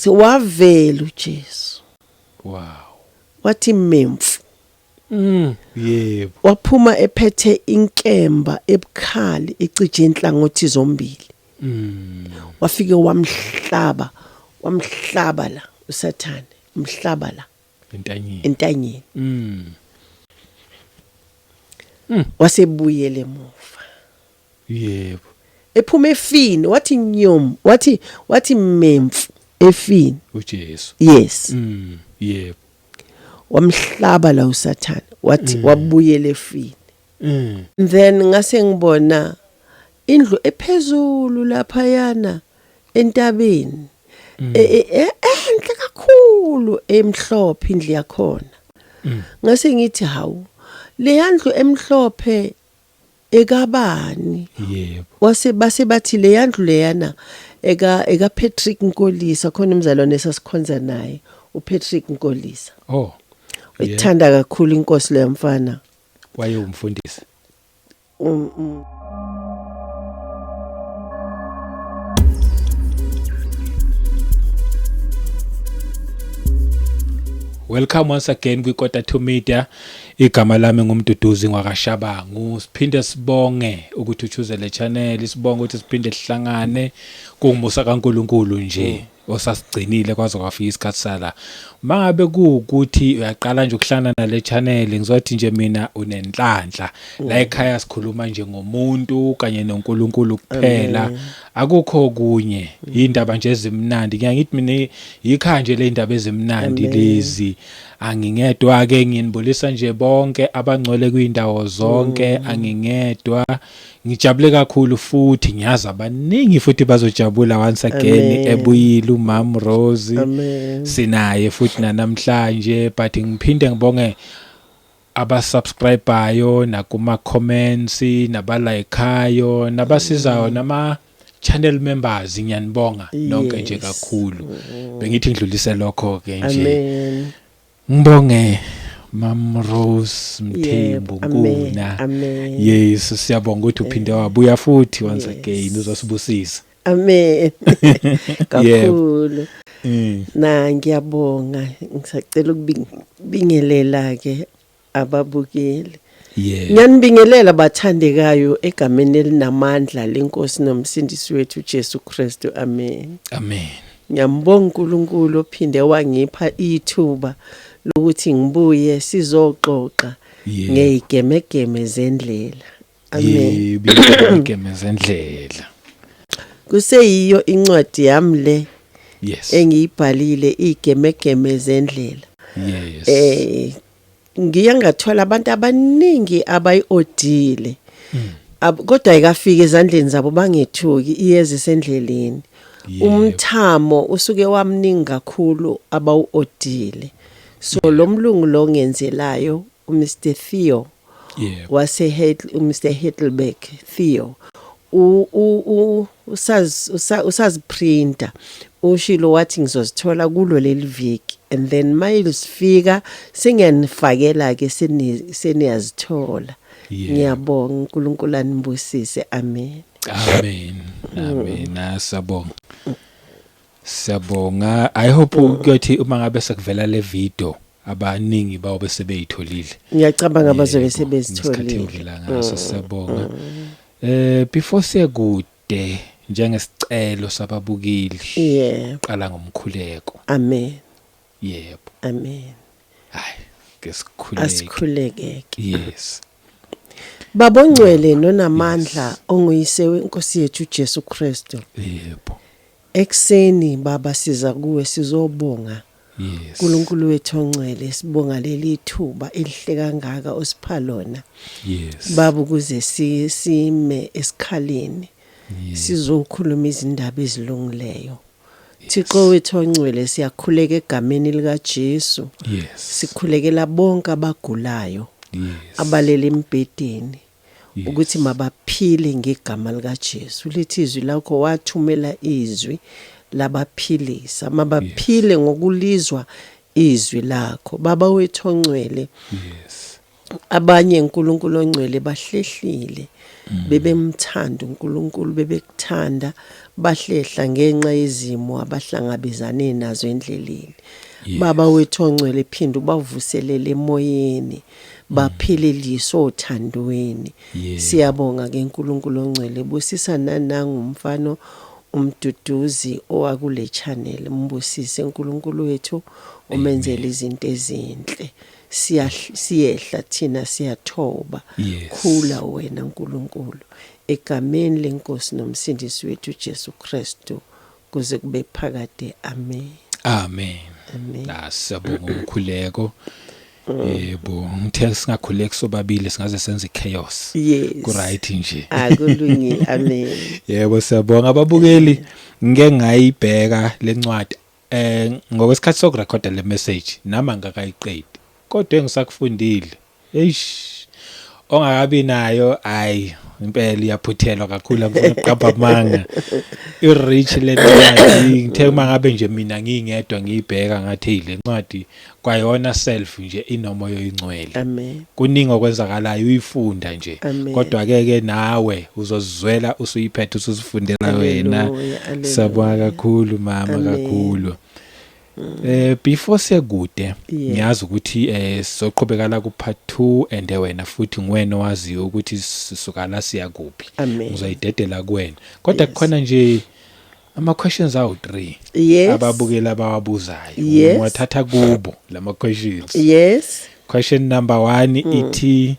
Wavela uJesu. Wow. Wathi memfu. Yebo. Waphuma ephethe inkemba ebukhali ecije inhlangothi zombili. Wafike wamhlaba la uSathane, umhlaba la entanyeni. Wasebuyele emuva. Yebo. Ephuma efini, wathi nyom, wathi memfu efini uJesu. Yes. Yebo. Wamhlaba la uSathane, wathi wabuyele efini. Then ngase ngibona indlu ephezulu lapha yana entabeni. Enhle kakhulu emhlophe indlu yakhona. Ngase ngithi hawu le ndlu emhlophe ekabani. Yebo. Base bathi le ndlu leyana eka Patrick Nkolisa khona umzalwane esasikhonza naye uPatrick Nkolisa. Oh. Ithanda kakhulu inkosi le mfana. Waye umfundisi. Welcome once again kwiKota 2 Media. Igama lami ngumduduzi ngwakashabangu. Siphinde sibonge ukuthi uthuze le channel, sibonge ukuthi siphinde sihlangane kungumusa kaNkuluNkulu nje osasigcinile kwaze kwafika isikhathi sala. Mangabe kuukuthi uyaqala nje ukuhlangana nale channel ngizothi nje mina unenhlanhla la ekhaya sikhuluma nje ngomuntu kanye noNkulunkulu kuphela. Akukho kunye indaba nje ezimnandi. Ngiyangithi mina yikhaya nje le ndaba ezimnandi lezi. Angingedwa ke nginibulisa nje bonke abangcwele kwindawo zonke. Angingedwa ngijabule kakhulu futhi ngiyazi abaningi futhi bazojabula once again ebuyile uMam Rose sinaye futhi namhlanje. But ngiphinde ngibonge abasubscribeayo nakuma comments nabalikeayo nabasizayo nama channel members ngiyanibonga nonke nje kakhulu. Bengithi ngidlulise lokho ke nje. Ngibonge Mam Rose Mthembu Nkuna. Yes, siyabonga ukuthi uphinde wabuya futhi once again uzosibusisa. Amen. Kakhulu. Na ngiyabonga ngisacela ukubingelela ke ababukeli. Ngiyanibingelela bathandekayo egameni elinamandla lenkosi nomsindisi wethu Jesu Kristu. Amen. Amen. Ngiyambonga uNkulunkulu ophinde wangipha ithuba lokuthi ngibuye sizoxoxa ngeyigemegeme zendlela. Amen. Igemegeme zendlela. Kuseyiyo incwadi yami le. Yes. Engiyibhalile igemegeme zendlela. Yes. Ngiyangathola abantu abaningi abayiodile. Kodwa ayikafika ezandleni zabo bangethuki iyeza esendleleni. Umthamo usuke wamningi kakhulu abawuodile. So lo mlungu lo ngenzelayo uMr Theo Mr Heidelberg Theo usaziprinta ushilo wathi ngizozithola kulo leli viki and then mayilifika singiyanifakela ke seniyazithola. Ngiyabonga uNkulunkulu anibusise. Amen. Amen. Amen. Siyabonga. I hope ukuthi uma ngabe sekuvela le video abaningi bawo bese beyitholile. Ngiyacabanga bazobe sebezitholile. Ngaso siyabonga. Before siyekude njengesicelo sababukeli. Qala ngomkhuleko. Amen. Yebo. Amen. Hayi, ngesikhuleke. Asikhuleke. Yes. Babongcwele nonamandla onguyise wenkosi yethu Jesu Kristu. Yebo. Ekseni baba siza kuwe sizobonga. Yes. uNkulunkulu wethu ongcwele sibonga leli thuba elihle kangaka osiphalona. Yes. Baba ukuze sime esikhaleni. Yes. Sizokhuluma izindaba ezilungileyo. Thixo wethu ongcwele siyakhuleka egameni lika Jesu. Yes. Sikhulekela bonke abagulayo. Yes. Abalele embedeni. Ukuthi mabaphile ngegama lika Jesu. Lithi izwi lakho wathumela izwi labaphilisa. Mabaphile ngokulizwa izwi lakho. Baba wethu ongcwele. Yes. abanye uNkulunkulu ongcwele bahlehlile bebemthanda uNkulunkulu bebekuthanda bahlehla ngenxa yezimo abahlangabezane nazo endleleni. Baba wethu ongcwele phinda ubavuselele emoyeni bapheleliswe othandweni. Siyabonga ke uNkulunkulu ongcwele busisa nanangu umfano umduduzi owakule channel mbusise uNkulunkulu wethu umenzele izinto ezinhle. Siyehla thina siyathoba khula wena uNkulunkulu egameni lenkosi nomsindisi wethu Jesu Kristu kuze kube phakade. Amen. Amen. Siyabonga umkhuleko. Yebo, ngithe singakhuleki sobabili singaze senze chaos. Ku right nje. Akulungile. Amen. Yebo, siyabonga ababukeli. Ngeke ngayibheka lencwadi ngokwesikhathi sokurekhoda le message nama ngakayiqedi. Kodwa engisakufundile. Ongakabi nayo impela iyaphuthelwa kakhulu ngifuna ukuqapha manga. I-reach le ncwadi ngithe mangabe nje mina ngingedwa ngiyibheka ngathi le ncwadi kwayona self nje inomoya oyingcwele. Amen. Kuningi okwenzakalayo uyifunda nje. Kodwa ke nawe uzozizwela usuyiphethe usuzifundela wena. Sabonga kakhulu mama kakhulu. Before sekude ngiyazi ukuthi sizoqhubeka la ku part 2 and wena futhi ngwena owaziyo ukuthi sisuka la siya kuphi. Ngizayidedela kuwena. Kodwa kukhona nje ama questions awu 3 ababukela abawabuzayo. Ngwathatha kubo lama questions. Question number 1 ithi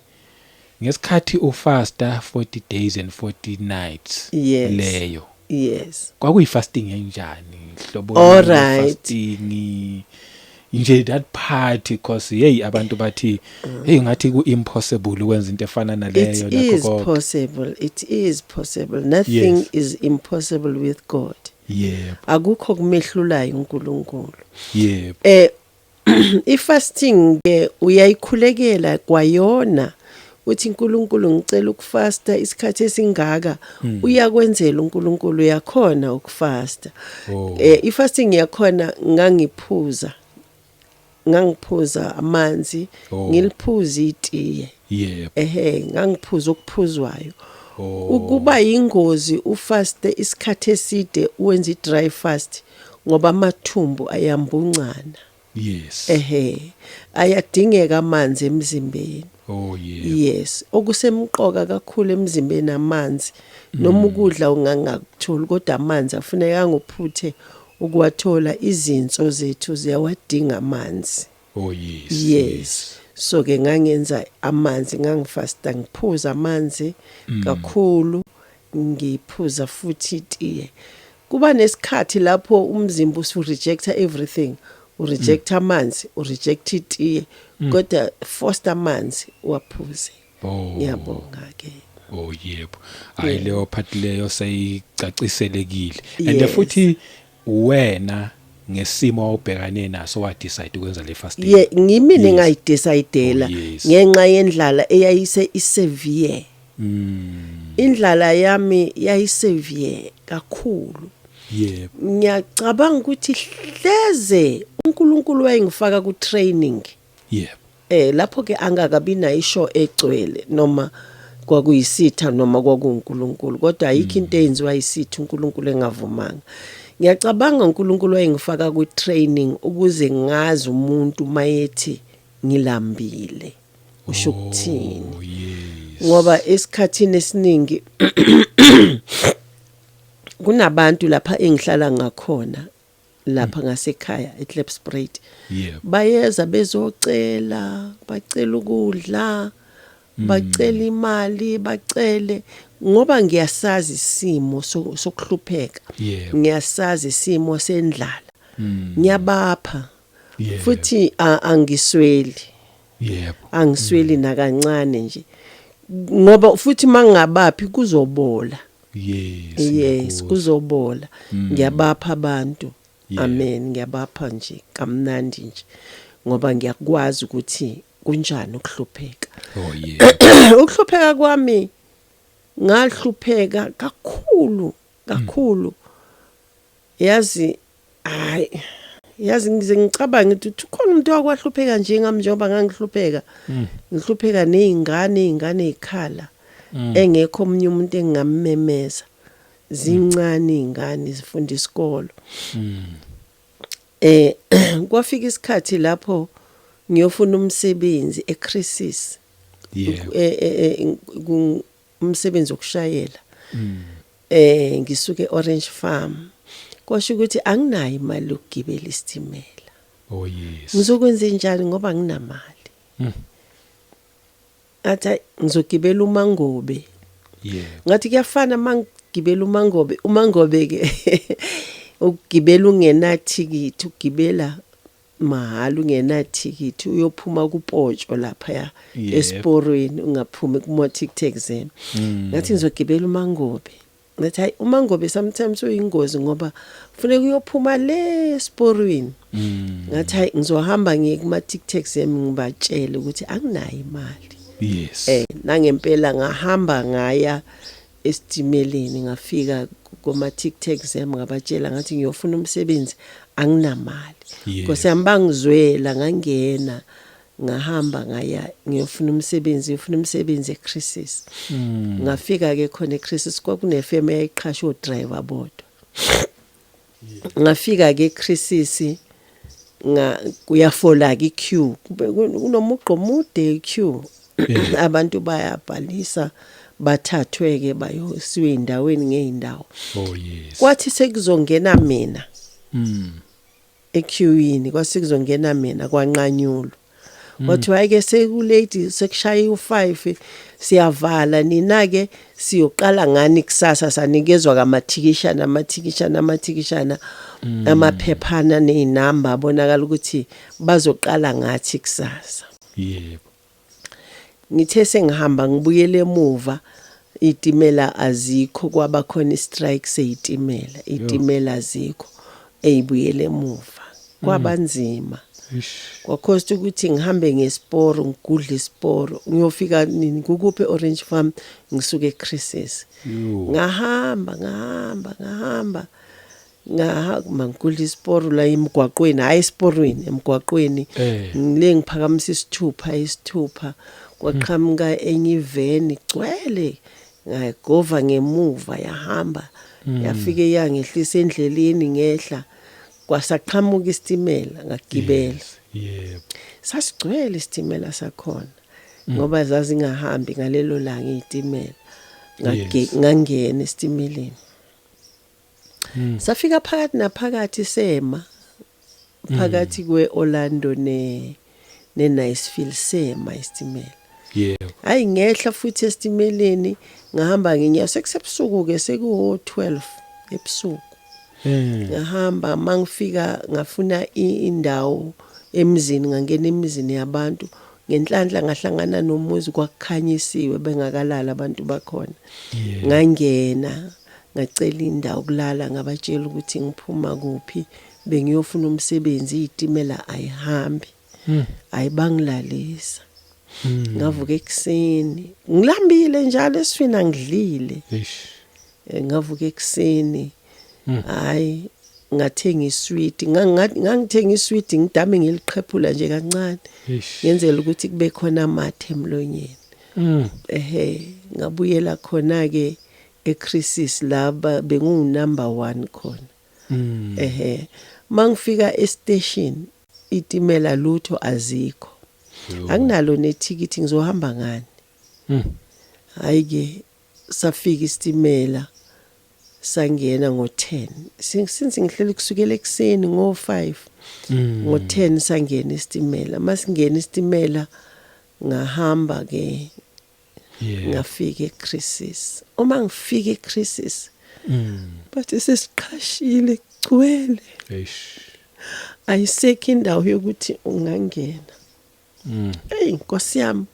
ngesikhathi ufasta 40 days and 40 nights leyo. Kwakuyifasting enjani? Hlobo fasting nje that part because abantu bathi ngathi ku impossible ukwenza into efana naleyo nakho. It is possible. Nothing is impossible with God. Akukho kumehlulayo uNkulunkulu. I-fasting ke uyayikhulekela kwayona uthi uNkulunkulu ngicela ukufasta isikhathi esingaka uyakwenzela uNkulunkulu yakhona ukufasta. I-fasting yakhona ngangiphuza amanzi ngiliphuza itiye. Ngangiphuza okuphuzwayo. Ukuba ingozi ufaste isikhathi eside uwenza i-dry fast ngoba amathumbu ayambuncana. Ayadingeka amanzi emzimbeni. Okusemqoka kakhulu emzimbeni amanzi. Noma ukudla ungangakutholi kodwa amanzi afuneka ngophuthe ukuwathola. Izinso zethu ziyawadinga amanzi. So ke ngangenza amanzi ngangifasta ngiphuza amanzi kakhulu ngiphuza futhi itiye. Kuba nesikhathi lapho umzimba usu rejecta everything. Ureject amanzi, ureject itiye, kodwa foster amanzi waphuze. Ngiyabonga ke. Yebo. Hayi leyo part leyo sayicaciselekile. And futhi wena ngesimo awubhekane naso wa decide ukwenza le fasting. Ngimini ngayidecidela ngenxa yendlala eyayise isevere. Indlala yami yayisevere kakhulu. Ngiyacabanga ukuthi hleze uNkulunkulu wayengifaka ku training. Lapho ke angakabi na isho egcwele noma kwakuyisitha noma kwakuNkulunkulu kodwa ayikho into eyenziwa isitha uNkulunkulu engavumanga. Ngiyacabanga uNkulunkulu wayengifaka ku training ukuze ngazi umuntu mayethi ngilambile usho ukuthini. Ngoba esikhathini esiningi kunabantu lapha engihlala ngakhona lapha ngasekhaya eKlipspruit. Bayeza bezocela, bacela ukudla, bacela imali, bacele ngoba ngiyasazi isimo sokuhlupheka. Ngiyasazi isimo sendlala. Ngiyabapha. Futhi angisweli. Angisweli nakancane nje. Ngoba futhi mangabaphi kuzobola. Kuzobola. Ngiyabapha abantu. Amen. Ngiyabapha nje kamnandi nje. Ngoba ngiyakwazi ukuthi kunjani ukuhlupheka. Ukuhlupheka kwami ngahlupheka kakhulu. Yazi yazi ngize ngicabanga ukuthi khona umuntu wakwahlupheka njengoba ngangihlupheka ngihlupheka nezingane ezikhala engekho omnye umuntu engingammemeza zincane izingane zifunda isikolo kwafika isikhathi lapho ngiyofuna umsebenzi eChrisis umsebenzi wokushayela ngisuke Orange Farm kwasho ukuthi anginayo imali yokugibela isitimela oh yes ngizokwenza njani ngoba nginamali athi ngizogibela uMangobe ngathi kuyafana mangigibela uMangobe ke ukugibela ungenathikithi ukugibela mahalo ungenathikithi uyophuma kuPotsho lapha eSporweni ungaphumi kuMotic Taxi ngathi ngizogibela uMangobe ngathi hayi uMangobe sometimes uyingozi ngoba kufanele uyophuma le eSporweni ngathi hayi ngizohamba ngiye kuMotic Taxi ngibatshele ukuthi anginayo imali yes nangempela ngahamba ngaya esitimeleni ngafika kuMotic Taxi ngabatshela ngathi ngiyofuna umsebenzi anginamali because ambangizwela ngangena ngahamba ngaya ngiyofuna umsebenzi eChrisis ngafika ke khona eChrisis kwakune firm eyayiqhasha odriver bodwa ngafika ke eChrisis kuyafola ke queue kunomuqo mude queue abantu bayabhalisa bathathwe ke bayosiwe endaweni ngeindawo oh yes kwathi sekuzongena mina equeuini kwasekuzongena mina kwanqanyulo wathi wayeke sekulate sekushaya u5 siyavala nina ke siyoqala ngani kusasa sanikezwa kamathikishana amaphephana nezinamba bonakala ukuthi bazoqala ngathi kusasa yebo ngithe sengihamba ngibuyele emuva itimela azikho kwaba khona istrike seyitimela itimela azikho eyibuyele emuva kwabanzima kwakhosta ukuthi ngihambe ngesiporo ngigudle isiporo ngiyofika nini kukuphi Orange Farm ngisuke eChrisis ngahamba ngigudle isiporo la emgwaqweni hayi esiporweni emgwaqweni ngile ngiphakamisa isithupha kwaqhamuka enye iveni igcwele ngagova ngemuva yahamba yafike yangehlisa endleleni ngehla kwasaqhamuka isitimela ngagibela yebo sasigcwele isitimela sakhona ngoba zazingahambi ngalelo langa izitimela ngangena esitimeleni safika phakathi naphakathi sema phakathi kweOrlando neNiceville sema isitimela yebo hayi ngehla futhi esitimeleni ngahamba nginya sekusebusuku ke seku12 ebusuku ngahamba mangifika ngafuna indawo emzini ngangena emizini yabantu ngenhlanhla ngahlangana nomuzi kwakukhanyisiwe bengakalala abantu bakhona ngangena ngacela indawo kulala ngabatshela ukuthi ngiphuma kuphi bengiyofuna umsebenzi izitimela ayihambi ayibangilalisa ngavuka ekseni ngilambile njalo esifina ngidlile ngavuka ekseni hayi ngathenga isweet ngangithenga isweet ngidame ngiliqhephula nje kancane ngenzela ukuthi kube khona amathe emlonyeni ngabuyela khona ke eChrisis laba bengu number 1 khona mangifika estation itimela lutho azikho anginalo nethikithi ngizohamba ngani hayi ke safika isitimela sangena ngo10 since ngihleli kusukela ekseni ngo5 ngo10 sangena isitimela masingena isitimela ngahamba ke ngafika eChrisis uma ngifika eChrisis bathi sesiqhashile gcwele ayisekho indawo yokuthi ungangena hey Nkosi yami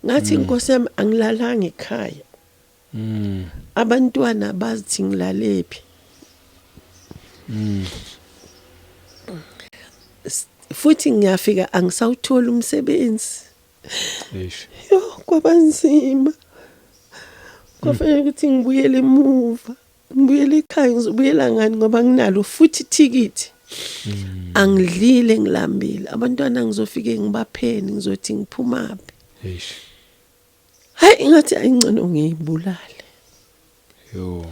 ngathi Nkosi yami angilalanga ekhaya abantwana bathi ngilalephi futhi ngiyafika angisawuthola umsebenzi yo kwabanzima kwafanele ukuthi ngibuyele emuva ngibuyele ekhaya ngizobuyela ngani ngoba nginalo futhi ithikithi Angidlile ngilambile. Abantwana ngizofike ngibapheni ngizothi ngiphumaphi. Eish. Hayi ngathi ayingcono ngiyibulale. Yo.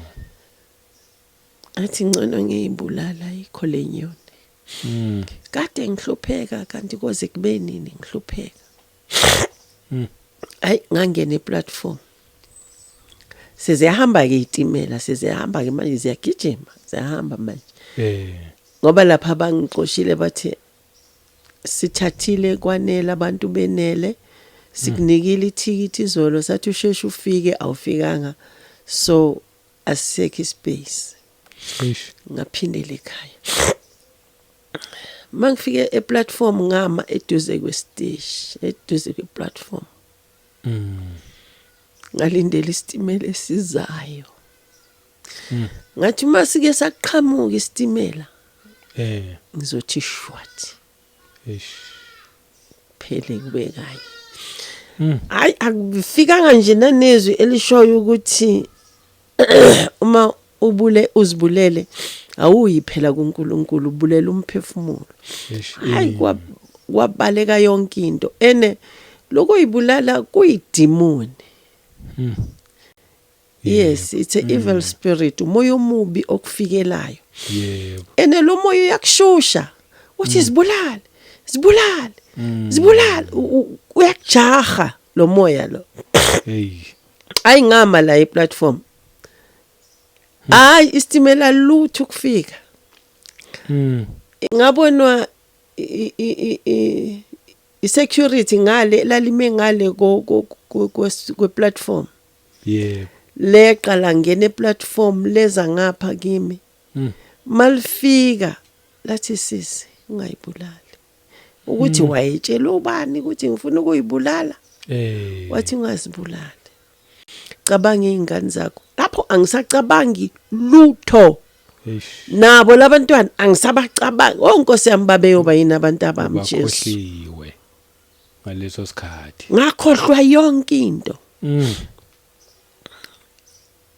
Athi ngcono ngiyibulala ikho lenyoni. Kade ngihlupheka kanti koze kube nini ngihlupheka. Hayi ngangena eplatform. Seziyahamba ke itimela, seziyahamba ke manje ziyagijima, ziyahamba manje. Ngoba lapha bangixoshile bathi sithathile kwanele abantu benele, sikunikile ithikithi izolo sathi usheshe ufike awufikanga. So asisekho ispace. Ngaphindela ekhaya. Mangifike eplatform ngama eduze kwestage, eduze kweplatform. Ngalindela isitimela esizayo. Ngathi masike saqhamuka isitimela. Ngizothi shwat. Phele kube kanye. Hayi akufikanga nje nanezwi elishoyo ukuthi uma uzibulele awuyiphela kuNkulunkulu ubulela umphefumulo. Hayi kwabaleka yonke into ene lokho yibulala kuyidemoni. Yes, it's an evil spirit, umoya omubi okufikelayo. Yebo. Ene lo moya uyakushusha uthi zibulale zibulale uyakujaha lo moya lo. Ayingama la eplatform. Hayi isitimela lutho ukufika. Ngabonwa i-security ngale lalime ngale kwe-platform. Yebo. Leqala ngene eplatform leza ngapha kimi. Malifika lathi sisi ungayibulali. Ukuthi wayetshela ubani ukuthi ngifuna ukuyibulala. Wathi ungazibulali. Cabanga izingane zakho. Lapho angisacabangi lutho. Nabo labantwana angisabacabanga. Onkosi yami babeyoba yini abantu abami Jesu. Bakhohliwe ngaleso sikhathi. Ngakhohlwa yonke into.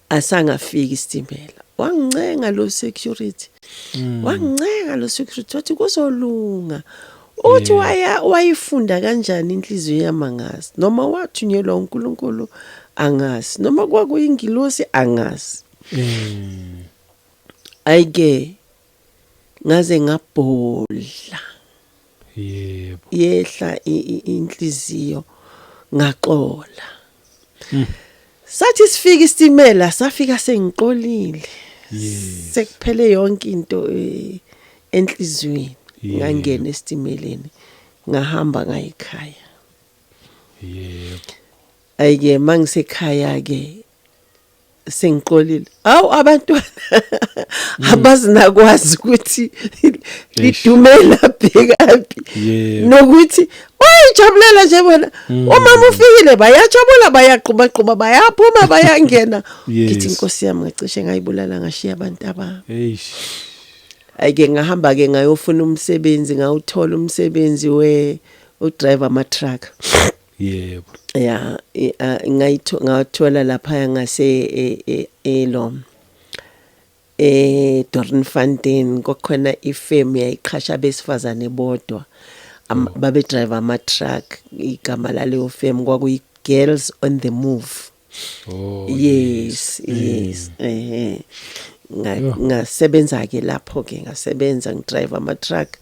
Asangafika isitimela. Wangincenga lo security. Wangincenga lo security wathi kuzolunga. Uthi wayifunda kanjani inhliziyo yamangazi noma wathunyelwa uNkulunkulu angazi noma kwakuyingilosi angazi. Ayike ngaze ngabhodla. Yebo. Yehla inhliziyo ngaxola. Sathi sifika isitimela safika sengixolile. Sekuphele yonke into enhlizweni. Ngangena esitimeleni ngahamba ngayikhaya. Yebo. Ayike mangisekhaya ke sengixolile. Awu abantwana abazinakwazi ukuthi lidumela bhekapi. Nokuthi wayijabulela nje bona umama ufikile bayajabula bayaqhuba bayaphuma bayangena. Ngithi inkosi yami ngacishe ngayibulala ngashiya abantu abami. Ayike ngahamba ke ngayofuna umsebenzi ngawuthola umsebenzi driver ama truck. Yebo. Yeah, ngathola lapha ngase Doornfontein kokhona ifirm yayiqhasha besifazane bodwa babe driver ama truck igama laleyo firm kwakuyi Girls on the Move. Yes. Ngasebenza ke lapho ke ngasebenza ngidrive ama truck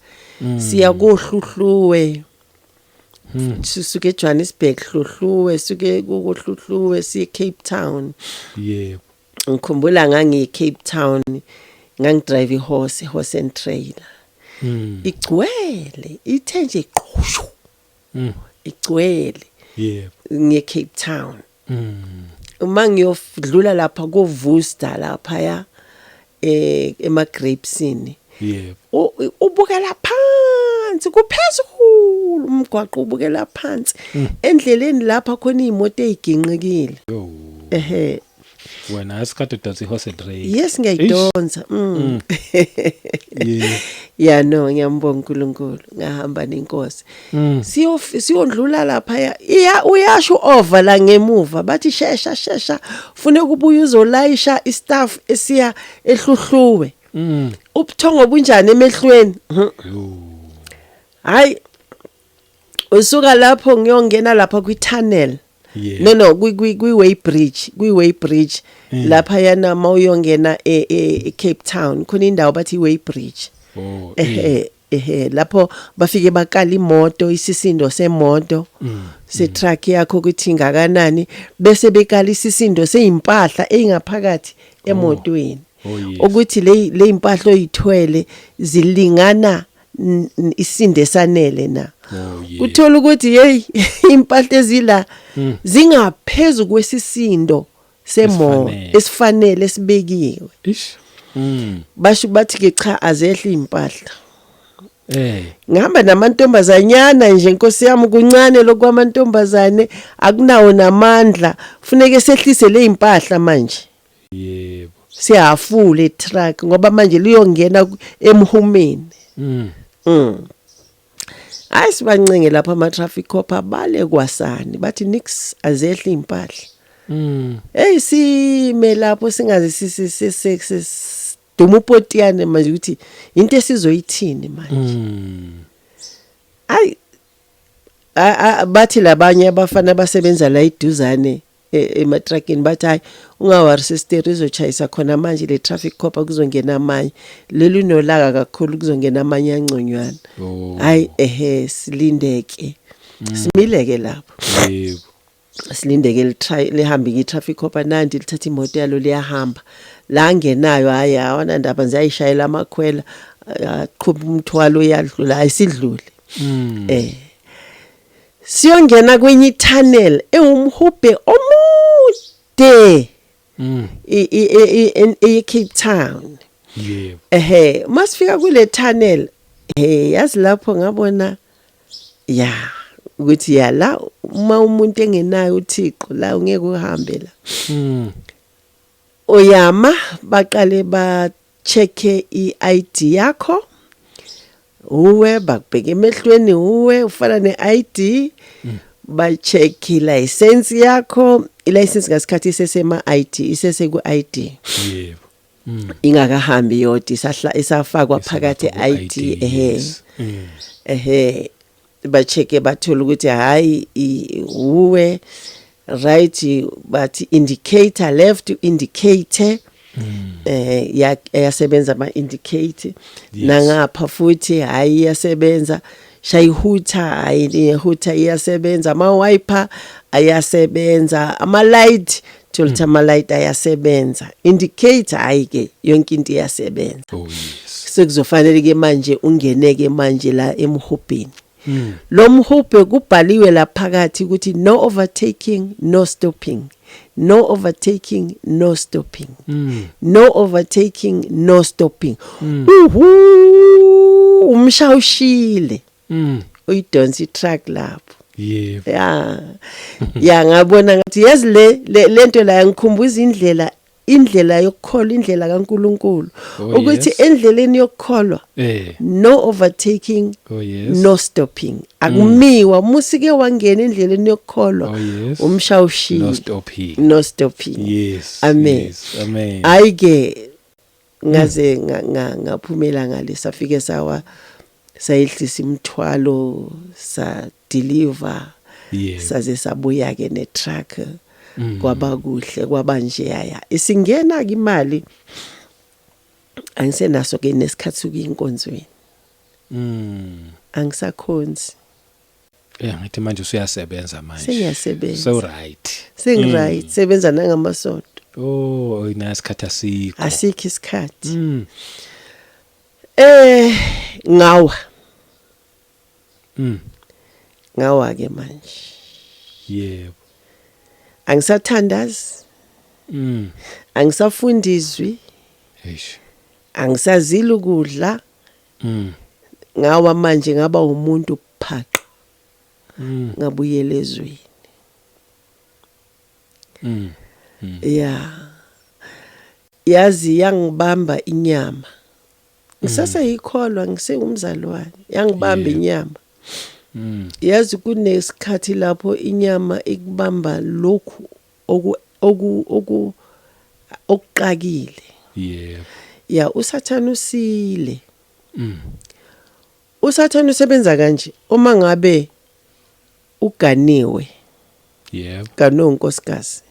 siya koHluhluwe. Sisuke eJohannesburg Hluhluwe suke koHluhluwe siye Cape Town. Yebo. Ngikhumbula ngangi Cape Town ngangidrive horse and trailer. Igcwele ithe nje qhushu. Igcwele. Yebo. Nge Cape Town. Uma ngiyodlula lapha ko Worcester lapha ya emagrapesini. Yebo. Ubukela phansi kuphezulu umgwaqo ubukela phansi endleleni lapha khona izimoto eziginqikile. Wena asikade udansa ihorse and trailer. Yes ngiyayidonsa. Yeah no ngiyambonga uNkulunkulu ngahamba nenkosi. Siyondlula lapha uyasho over la ngemuva bathi shesha ufune kubuya uzolayisha istaff esiya eHluhluwe. ubuthongo bunjani emehlweni hayi usuka lapho ngiyongena lapha kwi-tunnel no kwi-way bridge lapha yana mawuyongena eCape Town khona indawo bathi way bridge lapho bafike bakala imoto isisindo semoto se-truck yakho ukuthi ngakanani bese bekala isisindo seyimpahla eingaphakathi emotweni ukuthi le impahla oyithwele zilingana isinde sanele na uthola ukuthi hey impahla ezila zingaphezulu kwesisindo semoto esifanele esibekiwe basho bathi ke cha azehle impahla ngihamba namantombazanyana nje Nkosi yami kuncane lokwamantombazane akunawo namandla funeke sehlise le impahla manje yebo siyafule truck ngoba manje liyongena emhumeni ayisibancenge lapha ama traffic cop abale kwasani bathi nix azehle impahla hey sime lapho singazi duma upotiane manje ukuthi into esizoyithini manje bathi labanye abafana basebenza la iduzane ematruckini bathi hayi ungawari sister izochayisa khona manje le traffic cop kuzongena amanye leli nolaka kakhulu kuzongena amanye angconywana hayi silindeke simileke lapho yebo silindeke lihambe ngi-traffic cop nandi lithatha imoto yalo liyahamba la ngenayo hayi awona ndaba nzayishayela amakhwela aqhubha umthwalo yadlula ayisidlule siyongena kwenye i-tunnel ewumhubhe omude e-Cape Town yebo masifika kule tunnel yazi lapho ngabona ukuthi la uma umuntu engenayo uThixo la ungeke uhambe la oyama baqale ba check i-ID yakho uwe bakubheka emehlweni uwe ufana ne-ID ba check license yakho i-license ngasikhathi isesema ID isese ku-ID yebo ingakahambi yodwa isafakwa phakathi i-ID ba check bathola ukuthi hayi uwe right but indicator left indicator yasebenza ama indicate nangapha futhi hayi yasebenza shayihutha hayi hutha iyasebenza ama wiper ayasebenza ama light tholta ama light ayasebenza indicator hayi ke yonke into iyasebenza sekuzofanele ke manje ungeneke manje la emhubheni lo mhubhe kubhaliwe la phakathi ukuthi no overtaking no stopping no overtaking no stopping no overtaking no stopping umshawushile uyidonsa truck lapho yebo ngabona ngathi yazi lento la yangikhumbuza indlela yokukholwa indlela kaNkuluNkulu ukuthi endleleni yokukholwa no overtaking no stopping akumiwa musike wangena endleleni yokukholwa umshawushile no stopping yes amen amen ayike ngaze ngaphumela ngale safike sayehlisa imthwalo sa deliver saze sabuya ke ne truck kwaba kuhle kwaba nje yaya isingena ke imali angisenaso ke nesikhathi ukuyinkonzweni angisakhonzi ngithi manje usuyasebenza manje sengiyasebenza so right sengiright sebenza nangamasonto inasikhathi asikho isikhathi ngawa ke manje yebo angisathandazi angisafundizwi angisazili ukudla ngawa manje ngaba umuntu phaqa ngabuyela ezweni yazi yangibamba inyama ngisaseyikholwa ngisengumzalwane yangibamba inyama yazi kunesikhathi lapho inyama ikubamba lokhu okuqakile ya uSathane usile. uSathane usebenza kanje uma ngabe uganiwe Yebo. kanonkosikazi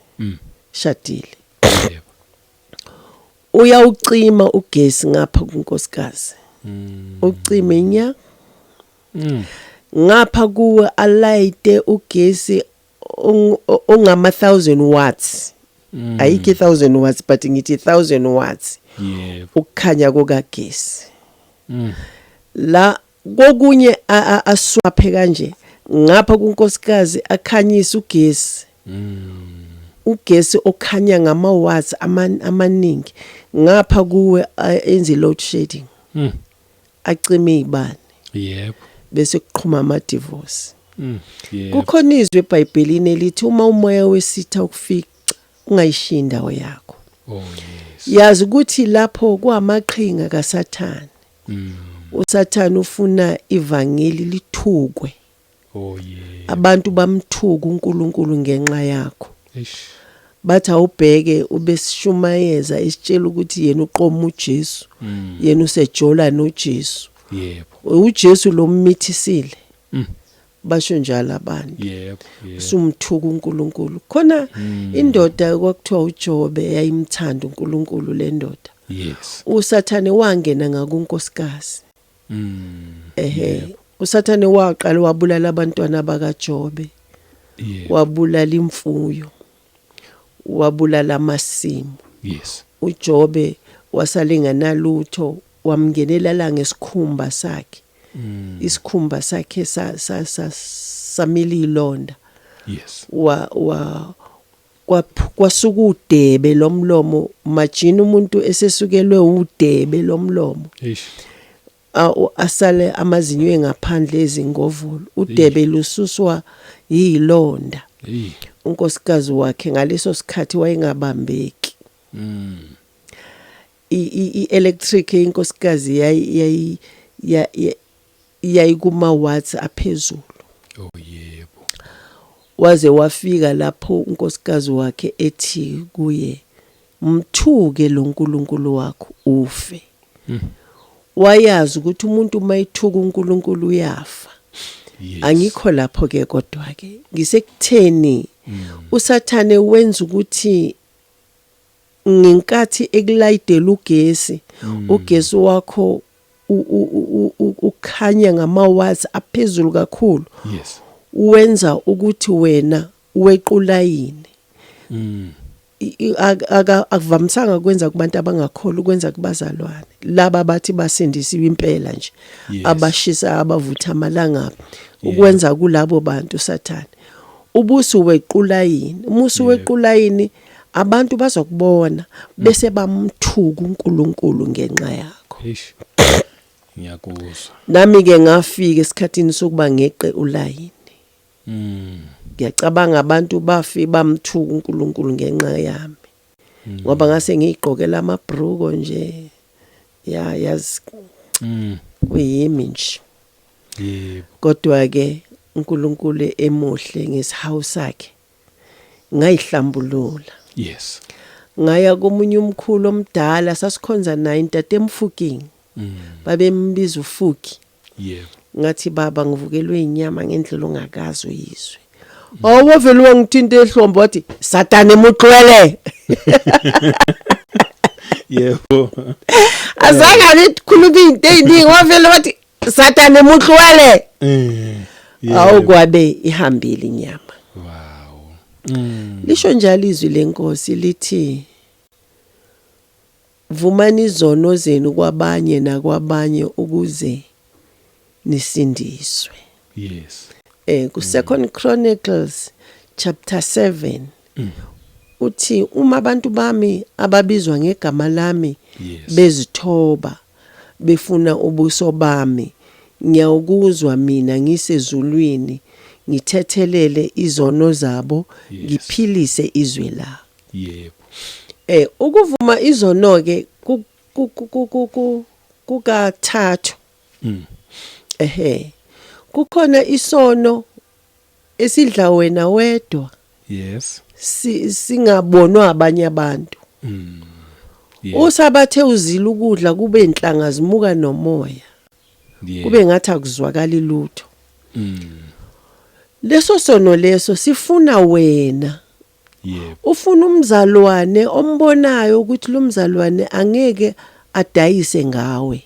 shadile Yebo. uyawucima ugesi ngapha kunkosikazi ucime nya ngapha kuwe alayite ugesi ongama 1000 watts ayike 1000 watts but ngithi 1000 watts Yebo. ukukhanya kokagesi la kokunye aswaphe kanje ngapha kunkosikazi akhanyisa ugesi ugesi okhanya ngama watts amaningi ngapha kuwe enze load shedding acime ibani Yebo. bese kuqhuma ama divorce Yebo. kukhona izwi eBhayibhelini elithi uma umoya wesitha ukufica ungayishiya indawo yakho Oh yes. yazi ukuthi lapho kuamaqhinga kaSathane uSathane ufuna ivangeli lithukwe Oh yeah. abantu bamthuka uNkulunkulu ngenxa yakho Eish. bathi awubheke ubesishumayeza isitshela ukuthi yena uqoma uJesu yena usejola noJesu Yebo. uJesu lo mmithisile basho njalo abantu Yebo. Yebo. sumthuka uNkulunkulu khona indoda kwakuthiwa uJobe yayimthanda uNkulunkulu le ndoda Yes. uSathane wangena ngakunkosikazi uSathane waqala wabulala abantwana bakaJobe Yebo. wabulala imfuyo wabulala amasimu Yes. uJobe wasalingana lutho wamngenela la ngesikhumba sakhe isikhumba sakhe samila ilonda Yes. kwasuka udebe lomlomo majini umuntu esesukelwe udebe lomlomo Eish. asale amazinyo engaphandle ezingovulo udebe lususwa yilonda unkosikazi wakhe ngaleso sikhathi wayengabambeki i-electric inkosikazi yayi kuma watts aphezulu Oh yebo. waze wafika lapho unkosikazi wakhe ethi kuye mthuke lo nkulunkulu wakho ufe wayazi ukuthi umuntu mayithuka uNkulunkulu uyafa Yes. angikho lapho ke kodwa ke ngisekutheni uSathane wenza ukuthi ngenkathi ekulayidela ugesi ugesi wakho ukhanya ngama watts aphezulu kakhulu Yes. wenza ukuthi wena wequlayini akuvamisanga kwenza kubantu abangakholwa ukwenza kubazalwane laba bathi basindisiwe impela nje Yes. abashisa abavutha amalanga ukwenza kulabo bantu uSathane ubuso wequlayini umuso wequlayini abantu bazokubona bese bamthuka uNkulunkulu ngenxa yakho Eish. Ngiyakuzwa. nami ke ngafika esikhatini sokuba ngeqe ulayini ngiyacabanga abantu bafi bamthuka uNkulunkulu ngenxa yami ngoba ngase ngigqokela amabruko nje yazi kuyimi nje Yebo. kodwa ke uNkulunkulu emuhle ngesihawu sakhe ngayihlambulula Yes. ngaya komunye umkhulu omdala sasikhonza naye intatemfuking babembiza ufuki Yebo. ngathi baba ngivukelwe inyama ngendlela ongakazi uyizwe awuvele wangithinta ehlombe wathi Sathane muxwele Yebo. azange alikhuluma into eziningi wavele wathi Sathane muxwele awukwabe ihambile inyama Wow. lisho njalo izwi lenkosi lithi vumani izono zenu kwabanye nakwabanye ukuze nisindiswe Yes. ku Second Chronicles chapter 7 uthi uma abantu bami ababizwa ngegama lami Yes. bezithoba befuna ubuso bami ngiyakuzwa mina ngisezulwini ngithethelele izono zabo Yes. ngiphilise izwe la Yebo. ukuvuma izono ke kukathathu kukhona isono esidla wena wedwa Yes. singabonwa abanye abantu Yeah. Usabathe uzila ukudla kube inhlanga zimuka nomoya. Yeah. Kube ngathi akuzwakali lutho. Mm. Leso sono leso sifuna wena. Yeah. Ufuna umzalwane ombonayo ukuthi lo mzalwane angeke adayise ngawe.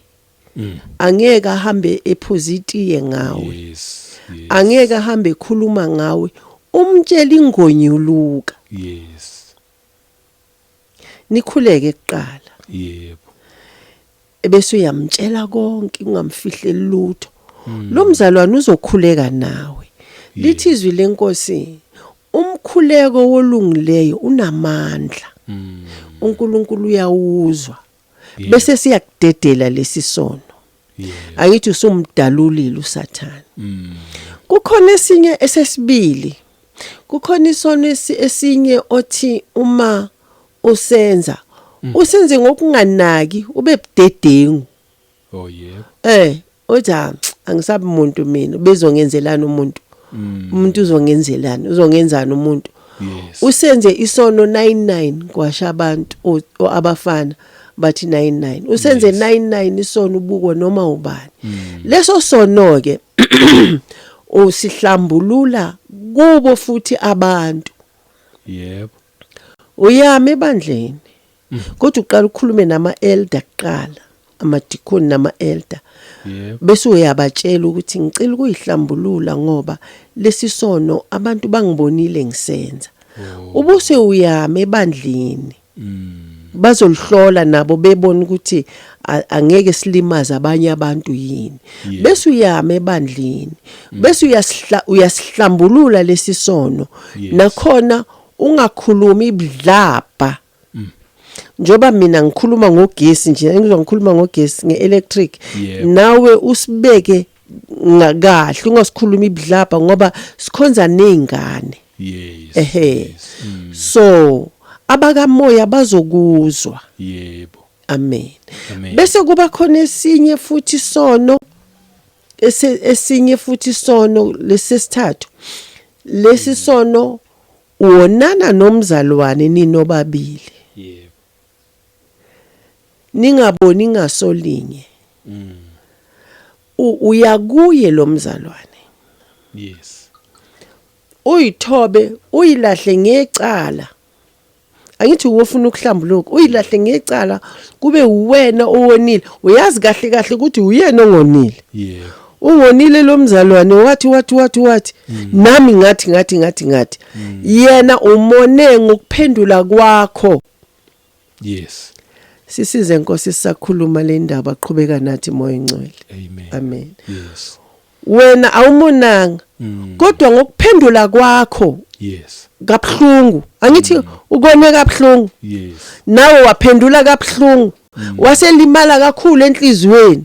Mm. Angeke ahambe ephozitiye ngawe. Yes. Yes. Angeke ahambe ekhuluma ngawe. Umtshela ingonyuluka. Yes. Nikhuleke kuqala. Yebo. Ebese uyamtshela konke ungamfihleli lutho. Lo mzalwane uzokhuleka nawe. Lithi izwi lenkosi umkhuleko wolungileyo unamandla. uNkulunkulu uyawuzwa. Bese siyakudedela lesisono. Ayithi usumdalulile uSathane. Kukhona esinye esesibili. Kukhona isono esinye othi uma usenza usenze ngokunganaki ube budedengu. Oh yeah. Oja angisabi umuntu mina bezongenzelana umuntu. Umuntu uzongenzelana, uzongenzana umuntu. Yes. Usenze isono 99 kwasha abantu abafana bathi 99. Usenze 99 isono ubukwa noma ubani. Leso sono ke usihlambulula kubo futhi abantu. Yebo. Uyama ebandleni. Kodwa uqala ukukhulume nama elder kuqala, amadikoni nama elder. Yebo. Bese uyabatshela ukuthi ngicela ukuyihlambulula ngoba lesisono abantu bangibonile ngisenza. Ubuse uyama ebandleni. Bazolihlola nabo bebona ukuthi angeke silimaza abanye abantu yini. Bese uyama ebandleni. Bese uyasihlambulula lesisono. Nakhona ungakhulumi ibidlabha. Njoba mina ngikhuluma ngogesi nje ngizokhuluma ngogesi ngeelectric nawe usibeke ngakahle ungasikhuluma ibidlabha ngoba sikhonza nezingane. Yes. So abakamoya bazokuzwa. Yebo. Amen. Amen. Bese kuba khona esinye futhi isono esinye futhi isono lesesithathu. Lesi sono uwonana nomzalwane ninobabili. Yebo. Ningaboni ngasolinye. Uyakuye lo mzalwane. Yes. Uyithobe uyilahle ngecala. Angithi wofuna ukuhlambuluka uyilahle ngecala kube uwena owonile. Uyazi kahle kahle ukuthi uyena ongonile. Yebo. Ungonile lo mzalwane wathi nami ngathi yena umone ngokuphendula kwakho. Yes. Sisize Nkosi sisakhuluma le ndaba aqhubeka nathi moya engcwele. Amen. Amen. Yes. Wena awumonanga kodwa ngokuphendula kwakho Yes. kabhlungu angithi ukone kabhlungu. Yes. Nawe waphendula kabhlungu waselimala kakhulu enhlizweni.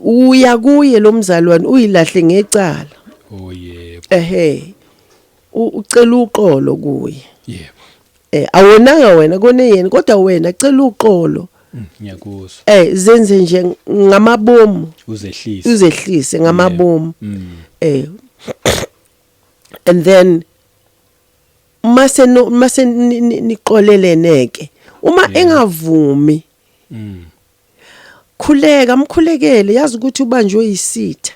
Uya kuye lo mzalwane uyilahle ngecala. Oh yebo. Ucela uqolo kuye. Yebo. Awonanga wena kone yena kodwa wena cela uqolo. Ngiyakuzwa. Zenze nje ngamabomu. Uzehlise ngamabomu. And then mase niqoleleneke uma engavumi khuleka mkhulekele yazi ukuthi ubanjwe yisitha.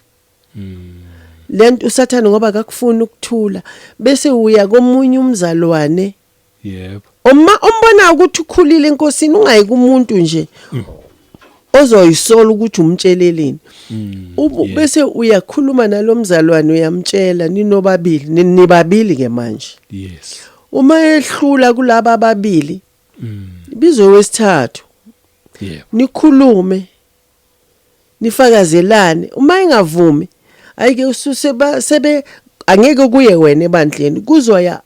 Lento uSathane ngoba akakufuna ukuthula bese uya komunye umzalwane. Yebo. Umbona ukuthi ukhulile enkosini ungayi kumuntu nje ozoyisola ukuthi umtsheleleni. Bese uyakhuluma nalomzalwane uyamtshela ninobabili nibabili ke manje. Yes. Uma ehlula kulabo ababili bizo wesithathu. Yebo. Nikhulume nifakazelane uma engavumi ayike ususe sebe angeke kuye wena ebandleni kuzoya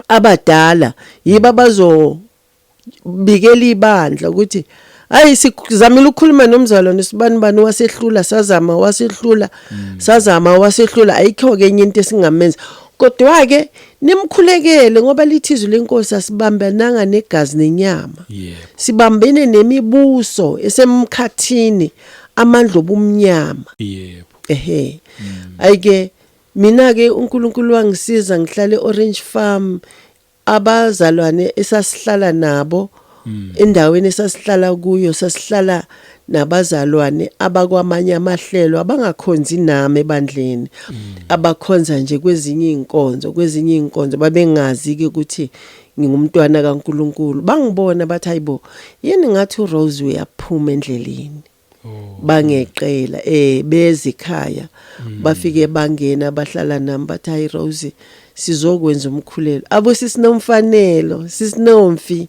abadala yiba bazo bikela ibandla ukuthi hayi sizamile ukukhuluma nomzalwane sibani wasehlula sazama wasehlula ayikho ke enye into esingamenza kodwa ke nimkhulekele ngoba lithizwe lenkosi asibambananga negazi nenyama. Sibambene nemibuso esemkhathini amandla obumnyama. Yebo. Ayike mina ke uNkulunkulu wangisiza ngihlale Orange Farm abazalwane esasihlala nabo endaweni esasihlala kuyo sasihlala nabazalwane abakwamanye amahlelo abangakhonzi nami ebandleni abakhonza nje kwezinye inkonzo babengazi ke ukuthi ngingumntwana kaNkuluNkulu bangibona bathi hayibo yini ngathi uRose uyaphuma endleleni bangeqela bezikhaya bafike bangena bahlala nami bathi hayi Rose sizokwenza umkhulelo abo sisinomfanelo sisinomfi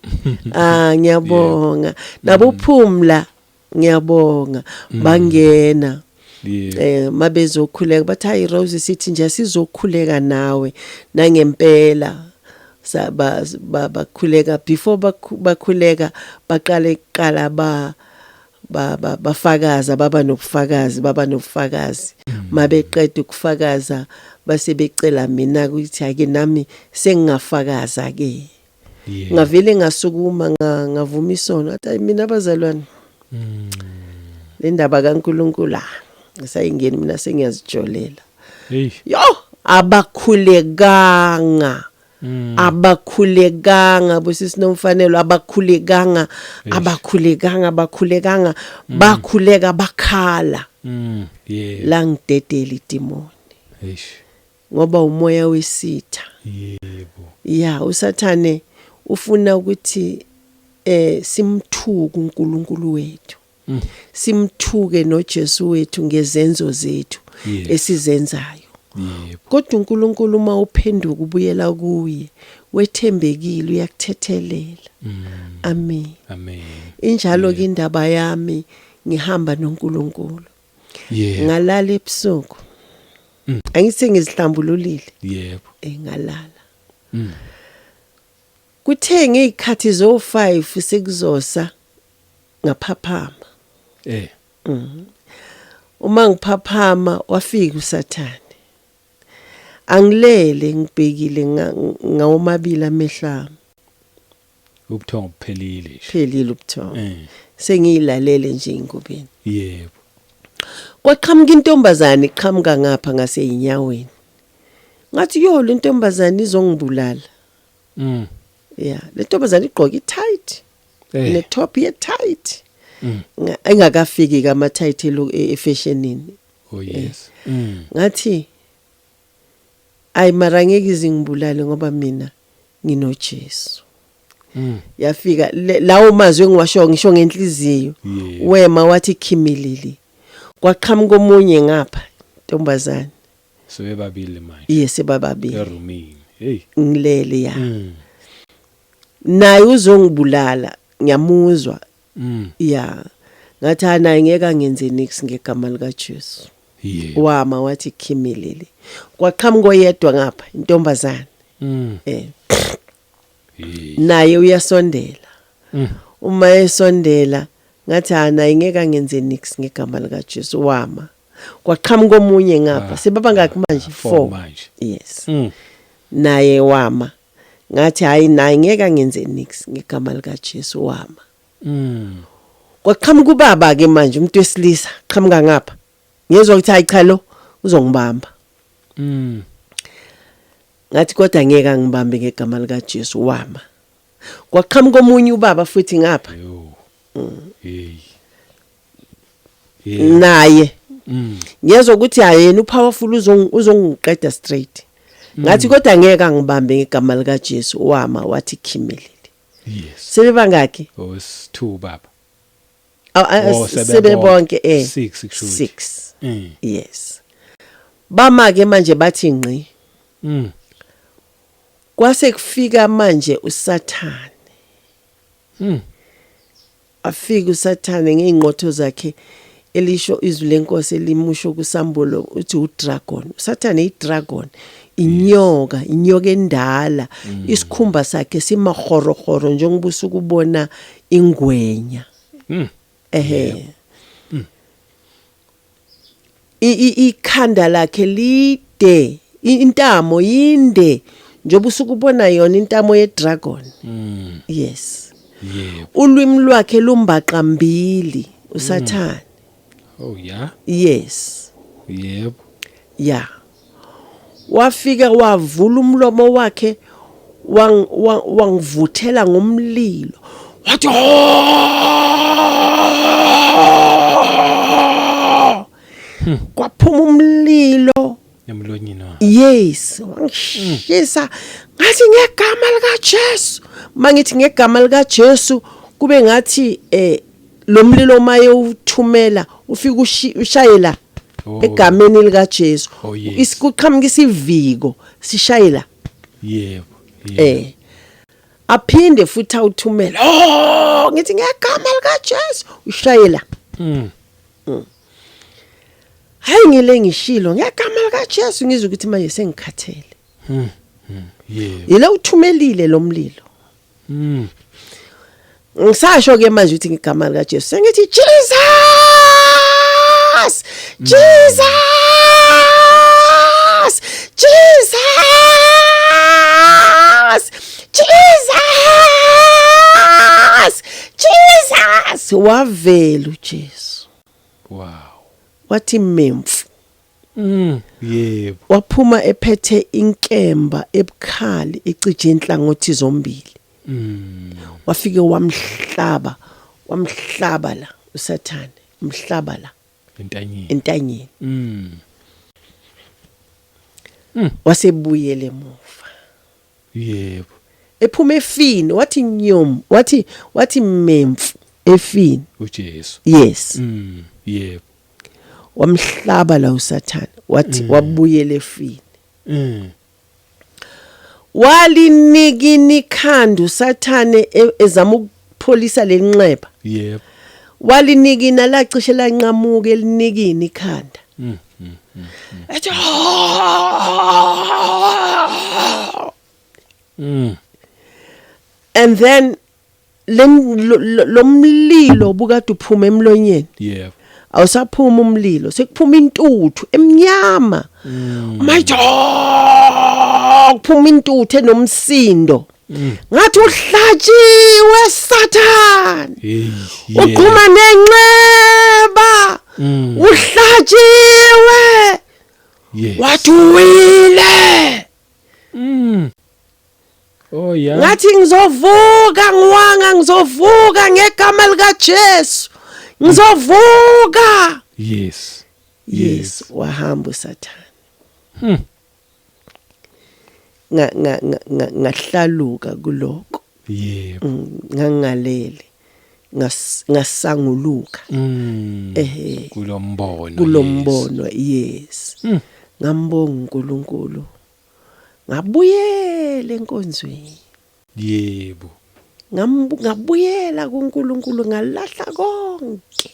ngiyabonga nabo Phumla ngiyabonga bangena mabezokhuleka bathi hayi Rose sithi nje sizokhuleka nawe nangempela bakhuleka before bakhuleka baqala bafakaza baba nobufakazi mabeqeda ukufakaza base becela mina ukuthi ake nami sengingafakaza ke ngavele ngasukuma ngavuma isono athi mina abazalwane le ndaba kaNkuluNkulu ngisayingeni mina sengiyazijolela yo abakhulekanga bosisinomfanelo abakhulekanga bakhuleka bakhala la ngidedela idemoni ngoba umoya wesitha yebo usathane ufuna ukuthi simthuke uNkulunkulu wethu simthuke noJesu wethu ngezenzo zethu esizenzayo kodwa uNkulunkulu uma uphenduka ubuyela kuye wethembekile uyakuthethelela amen injalo ke indaba yami ngihamba noNkulunkulu ngalala ebusuku angithi ngizihlambululile yebo ngalala kuthe ngezikhathi zo5 sekuzosa ngaphaphama uma ngiphaphama wafika uSathane angilele ngibhekile ngawomabili amehlami ubuthongo buphelile ubuthongo sengiyilalele nje ingubeni yebo kwaqhamuka intombazane iqhamuka ngapha ngaseyinyaweni ngathi yo le ntombazane izongibulala le ntombazane igqoka itight ne top ye tight engakafiki kama tight efashionini yes ngathi ayi mara ngeke izingibulale ngoba mina nginoJesu yafika lawo mazwi engiwasho ngisho ngenhliziyo wema wathi khimilili kwaqhamuka omunye ngapha ntombazane sebebabili manje sebababili erumini ngilele naye uzongibulala ngiyamuzwa ngathi naye ngeke ngenze nix ngegama lika Jesu wama wathi khimilili kwaqhamuka oyedwa ngapha intombazane naye uyasondela uma esondela ngathi naye ngeke ngenze nix ngegama lika Jesu wama kwaqhamuka omunye ngapha sebaba ngakho manje 4 yes naye wama ngathi hayi naye ngeke ngenze nix ngegama lika Jesu wama kwaqhamuka ubaba ke manje umuntu wesilisa qhamuka ngapha ngezwe ukuthi hayi cha lo uzongibamba ngathi kodwa ngeke ngibambe ngegama lika Jesu wama kwaqhamuka omunye ubaba futhi ngapha naye ngezwe ukuthi hayena upowerful uzongiqeda straight ngathi kodwa ngeke ngibambe ngegama lika Jesu wama wathi khimilili sebeba ngaki 2 baba sebebonke 6 yes bama ke manje bathi ngqi kwase kufika manje uSathane afika uSathane ngeinqotho zakhe elisho izwi lenkosi elimusho kusambulo uthi udragon uSathane idragon inyoka endala isikhumba sakhe simahorохoro njengoba usukubona ingwenya ikhanda lakhe lide intamo yinde njengoba usukubona yona intamo yedragon yes ulwimi lwakhe lumbaqambili uSathane yes yebo wafika wavula umlomo wakhe wangivuthela ngomlilo wathi kwaphuma umlilo emlonyeni wa yes wangishisa ngathi ngegama lika Jesu mangithi ngegama lika Jesu kube ngathi lo mlilo maye uthumela ufika ushayela egameni lika Jesu isikuqhamuka isiviko sishayela yebo aphinde futhi awuthumela ngithi ngegama lika Jesu ushayela hayi ngile ngishilo ngegama lika Jesu ngizwe ukuthi manje sengikhathele yebo yile uthumelile lo mlilo ngisasho ke manje ukuthi ngigama lika Jesu sengithi Jesus Jesus Jesus Jesus Jesus wavela uJesu wow wathi memfu yebo waphuma ephethe inkemba ebukhali ecije inhlangothi zombili wafike wamhlaba la uSathane umhlaba la entanyeni wasebuyele emuva yebo ephuma efini wathi nyom wathi memfu efini uJesu yes yebo wamhlaba la uSathane wathi wabuyela efini walinikini ikhanda uSathane ezama ukupholisa lenxeba yebo walinikina lacishe lanqamuka elinikini ikhanda ethi and then lo mlilo bukade uphuma emlonyeni yebo awusaphuma umlilo sekuphuma intuthu emnyama mayithi kuphuma intuthu enomsindo ngathi uhlatshiwe Sathane uqhuma nenxeba uhlatshiwe wathi uwile oh yeah ngathi ngizovuka ngegama lika Jesu ngizovuka yes wahamba uSathane ngahlaluka kuloko yebo ngangalele ngasanguluka kulombono yes ngambonga uNkulunkulu ngabuyela enkonzweni yebo ngabuyela kuNkulunkulu ngalahla konke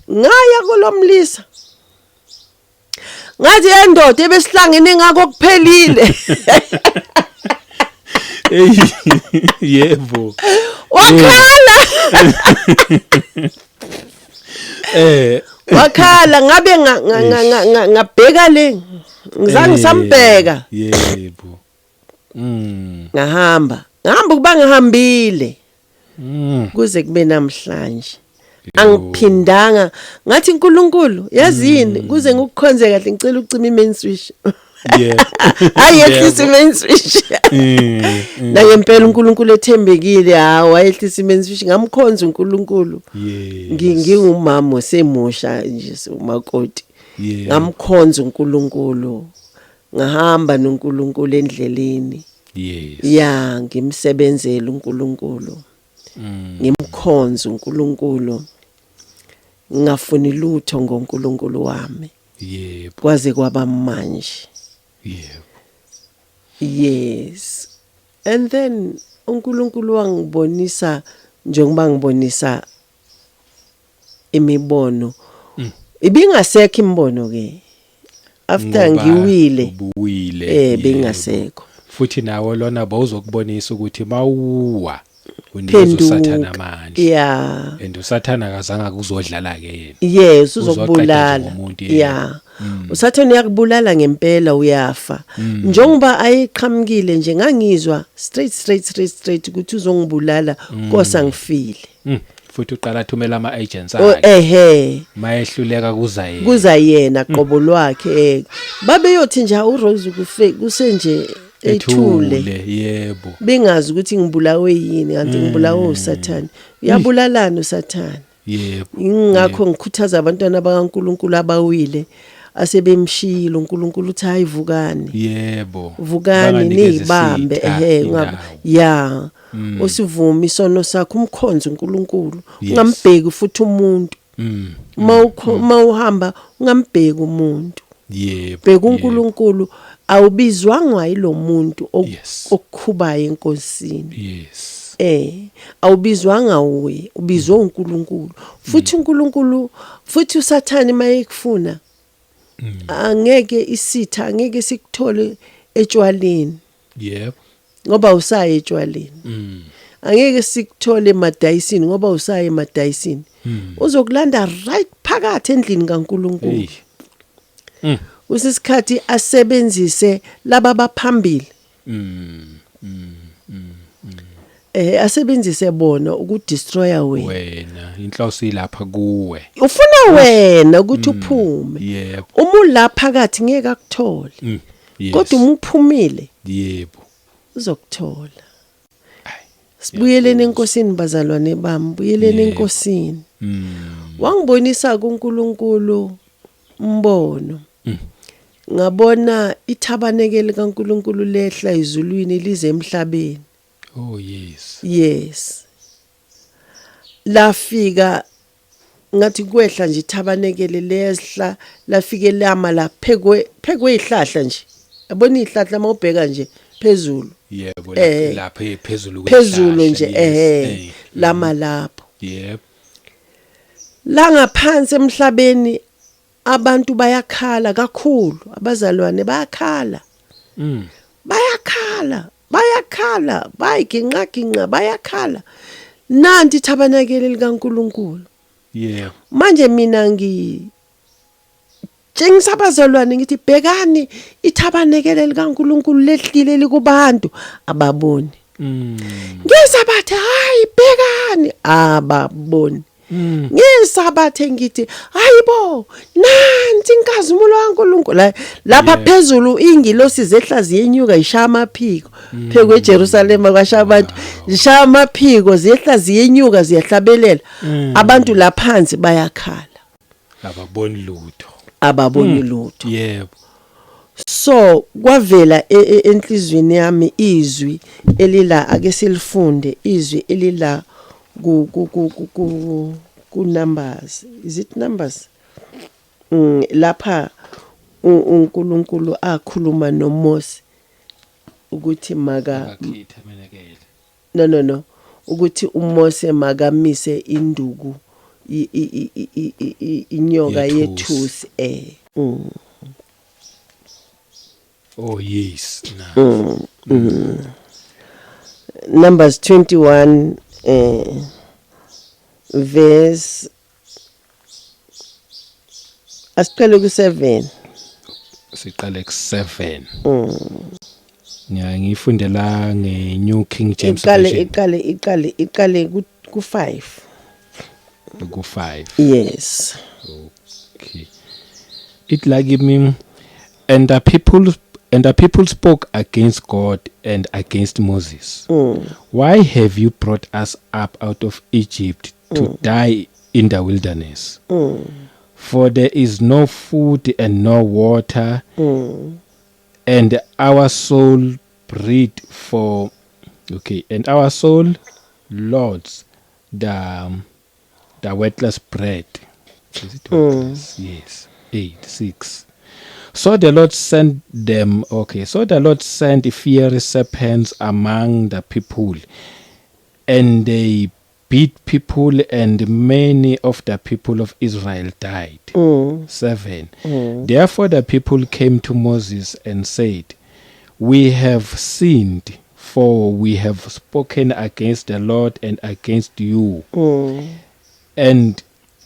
ngaya kulomlisa ngathi endoda ebesihlangene ngako kuphelile yebo wakhala wakhala ngabe ngabheka le ngizange sambheka yebo ngahamba kuba ngihambile kuze kube namhlanje angiphindanga ngathi uNkulunkulu yazini kuze ngikukhonze kahle ngicela ucima imain switch ayehlisa imain switch na ngempela uNkulunkulu ethembekile wayehlisa imain switch ngamkhonza uNkulunkulu ngingumama osemusha nje umakoti ngamkhonza uNkulunkulu ngahamba noNkulunkulu endleleni ngimsebenzela uNkulunkulu ngimkhonza uNkulunkulu ngafuni lutho ngoNkulunkulu wami yebo kwaze kwaba manje yebo yes and then uNkulunkulu wangibonisa njengoba ngibonisa imibono ibingasekho imbono ke after ngiwile bengasekho futhi nawo lona bawuzokubonisa ukuthi mawuwa unikezwe uSathane amandla and uSathane akazange kuzodlala ke yena yes uzokubulala uSathane uyakubulala ngempela uyafa njengoba ayiqhamukile nje ngangizwa straight ukuthi uzongibulala kosa ngifile futhi uqala athumela ama-agents Oh akhe mayehluleka kuza kuza yena qobo lwakhe babeyothi nje uRose kusenje ethule yebo bengazi ukuthi ngibulawe yini kanti ngibulawe uSathane uyabulalana uSathane yebo ingakho ngikhuthaza abantwana bakaNkuluNkulu abawile asebemshilo uNkulunkulu uthi hayivukani yebo vukani nizibambe ya usivuma isono sakho umkhonzo uNkulunkulu ungambheki futhi umuntu mawuhamba ungambheki umuntu yebo bheka uNkulunkulu awubizwanga yilo muntu okukhubayo enkosini awubizwanga uye ubizwe uNkulunkulu futhi uNkulunkulu futhi uSathane mayekufuna angeke isitha angeke sikuthole etshwaleni yebo ngoba usaye etshwaleni angeke sikuthole emadayisini ngoba usaye emadayisini uzokulanda right phakathi endlini kaNkulunkulu usisikhathi asebenzise laba baphambili asebenzise bona ukudestroya wena inhloso ilapha kuwe ufuna wena ukuthi uphume yebo uma ula phakathi ngeke akuthole kodwa uma uphumile yebo uzokuthola sibuyeleni enkosini bazalwane bami buyeleni enkosini wangibonisa kuNkulunkulu umbono ngabona ithabanekeli kaNkulunkulu lehla izulwini lize emhlabeni oh yes lafika ngathi kwehla nje ithabanekeli lehla lafike lama la phekwe ihlahla nje yabona ihlahla mawubheka nje phezulu yebo lapha phezulu nje lama lapho yebo la ngaphansi emhlabeni abantu bayakhala kakhulu abazalwane bayakhala bayiginqa bayakhala nanti ithabanakele likaNkulunkulu yebo manje mina njengisabazalwane ngithi bhekani ithabanakele likaNkulunkulu lehlile likubantu ababoni ngisabathe hayi bhekani ababoni ngisabathe ngithi hayibo nanti inkazimulo kaNkulunkulu lapha phezulu ingilosi zehlazi yenyuka ishaya amaphiko phekwe eJerusalem kwashaya abantu zishaya amaphiko zehlazi yenyuka ziyahlabelela abantu laphansi bayakhala ababoni lutho yebo so kwavela enhlizweni yami izwi elila ake silifunde izwi elila ku numbers is it numbers lapha uNkulunkulu akhuluma noMose ukuthi no ukuthi uMose makamise induku inyoka yethusi oh yes Numbers 21 verse asiqale ku7 siqale ku7 ngifundela ngeNew King James version iqale ku5 yes okay it like me and the people spoke against God and against Moses. Why have you brought us up out of Egypt to die in the wilderness? For there is no food and no water, and our soul breed for and our soul lords the wheatless bread. Is it wheatless? Yes. 8:6. So the Lord sent them, so the Lord sent fiery serpents among the people, and they beat people, and many of the people of Israel died. 7. Therefore the people came to Moses and said, we have sinned, for we have spoken against the Lord and against you. And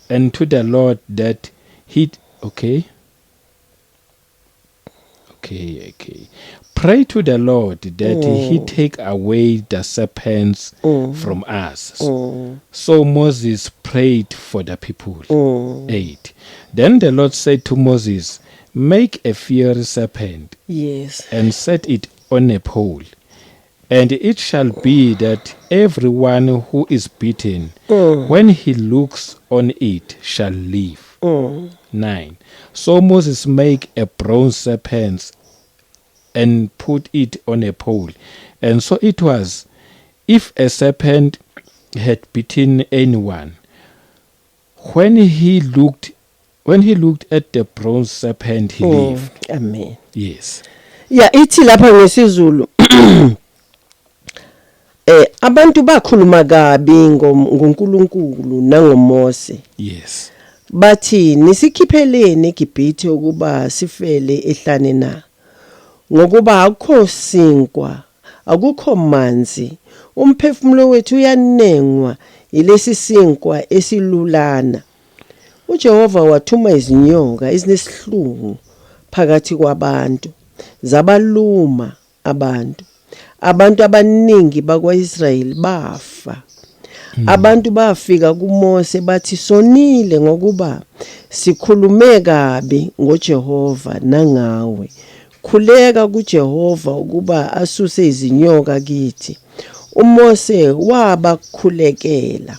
to the Lord that he pray to the Lord that he take away the serpents from us. So Moses prayed for the people. 8. Then the Lord said to Moses, make a fiery serpent Yes. and set it on a pole. And it shall be that everyone who is bitten, when he looks on it, shall live. 9. So Moses make a bronze serpent and put it on a pole. And so it was, if a serpent had bitten anyone, when he looked at the bronze serpent, he lived. Amen. Yes. Yeah, ithi lapha ngesizulu abantu bakhuluma kabi ngoNkulunkulu nangoMose. Yes. Bathi nisikhipheleni eGibhithe ukuba sifele ehlane na. Ngokuba akukho sinkwa, akukho manzi, umphefumulo wethu uyanengwa ilesi sinkwa esilulana. uJehova wathuma izinyoka ezinesihlungu phakathi kwabantu, zabaluma abantu. Abantu abaningi bakwaIsrayeli bafa. Abantu bafika kuMose bathi sonile ngokuba sikhulume kabi ngoJehova nangawe. Khuleka kuJehova ukuba asuse izinyoka kithi. uMose wabakhulekela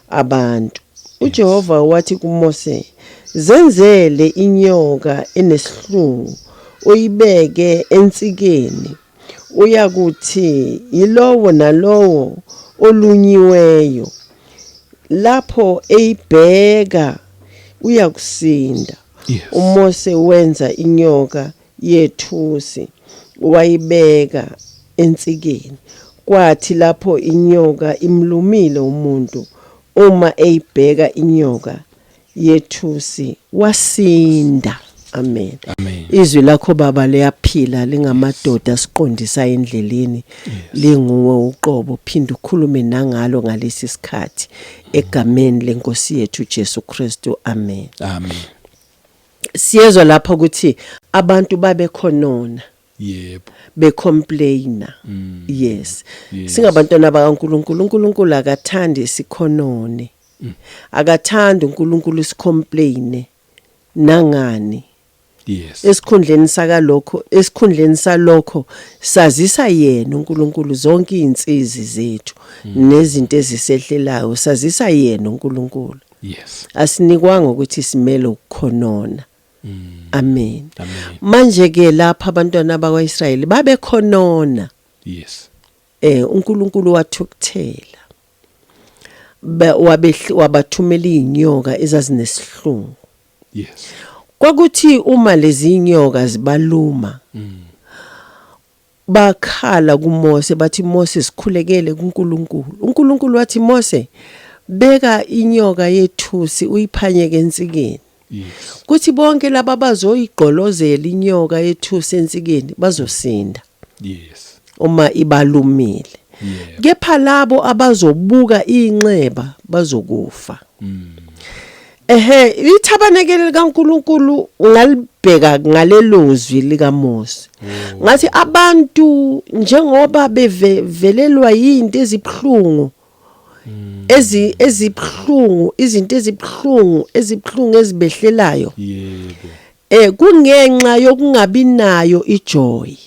abantu. uJehova wathi kuMose, zenzele inyoka enesihlungu uyibeke ensikeni. Uyakuthi yilowo nalowo olunyiweyo lapho eyibheka uyakusinda. Yes. uMose wenza inyoka yethusi wayibeka ensikeni. Kwathi lapho inyoka imlumile umuntu, uma eyibheka inyoka yethusi wasinda. Amen. Amen. Izwi lakho baba liyaphila lingamadoda siqondisa endleleni. Linguwe uqobo, phinda ukhulume nangalo ngalesi sikhathi egameni lenkosi yethu Jesu Kristu. Amen. Amen. Siyezwa lapha ukuthi abantu babekhonona, Yebo. becomplaina. Yes. Singabantwana bakaNkulunkulu, uNkulunkulu akathandi sikhonone. Akathandi uNkulunkulu sicomplaine nangani. Yes. Esikhundleni salokho sazisa yena uNkulunkulu zonke izinsizi zethu nezinto ezisehlelayo, sazisa yena uNkulunkulu. Yes. Asinikwanga ukuthi simele ukukhonona. Amen. Amen. Manje ke lapha abantwana bakwaIsrayeli babekhonona. Yes. uNkulunkulu wathukuthela. Wabathumela inyoka ezazinesihlungu. Yes. Kwakuthi uma lezi inyoka zibaluma, bakhala kuMose bathi, Mose sikhulekele kuNkulunkulu. uNkulunkulu wathi, Mose beka inyoka yethusi uyiphanyeke ensikeni. Yes. Kuthi bonke laba bazoyigqolozela inyoka yethusi ensikeni bazosinda Yes. uma ibalumile. Yeah. Kepha labo abazobuka inxeba bazokufa. Ithabanekele likaNkulunkulu ngalibheka ngalelozwi likaMose. Ngathi abantu njengoba bevelelwa yinto ezibhlungu, ezibhlungu, izinto ezibhlungu ezibehlelayo. Yebo. Kungenxa yokungabi nayo ijoy.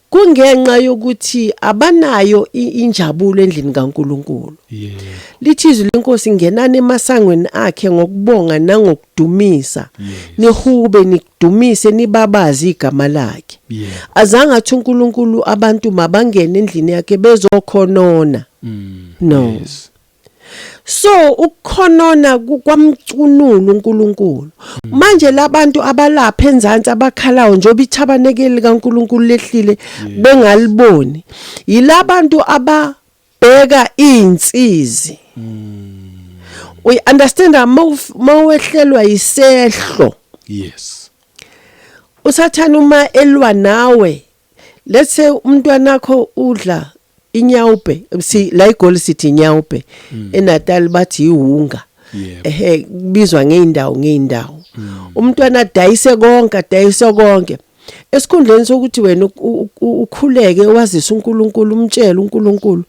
Kungenxa yokuthi abanayo injabulo endlini kaNkulunkulu. Yeah. Lithi izwi lenkosi ngenani emasangweni akhe ngokubonga nangokudumisa. Nihube nikudumise nibabazi igama lakhe. Yeah. Azange athi uNkulunkulu abantu mabangene endlini yakhe bezokhonona. No. Yes. So ukukhonona kwamcunula uNkulunkulu. Manje labantu abalapha enzansi abakhalayo njoba ithabanekeli likaNkulunkulu lehlile bengaliboni. Yilabantu ababheka izinsizi. We understand mawehlelwa isehlo. Yes. Usathana uma elwa nawe, let's say umntwana wakho udla inyawupe, la iGoli sithi inyawupe, eNatal bathi ihunga. Bizwa ngeindawo. Umntwana dayise konke. esikhundleni sokuthi wena ukhuleke wazisa uNkulunkulu umtshela uNkulunkulu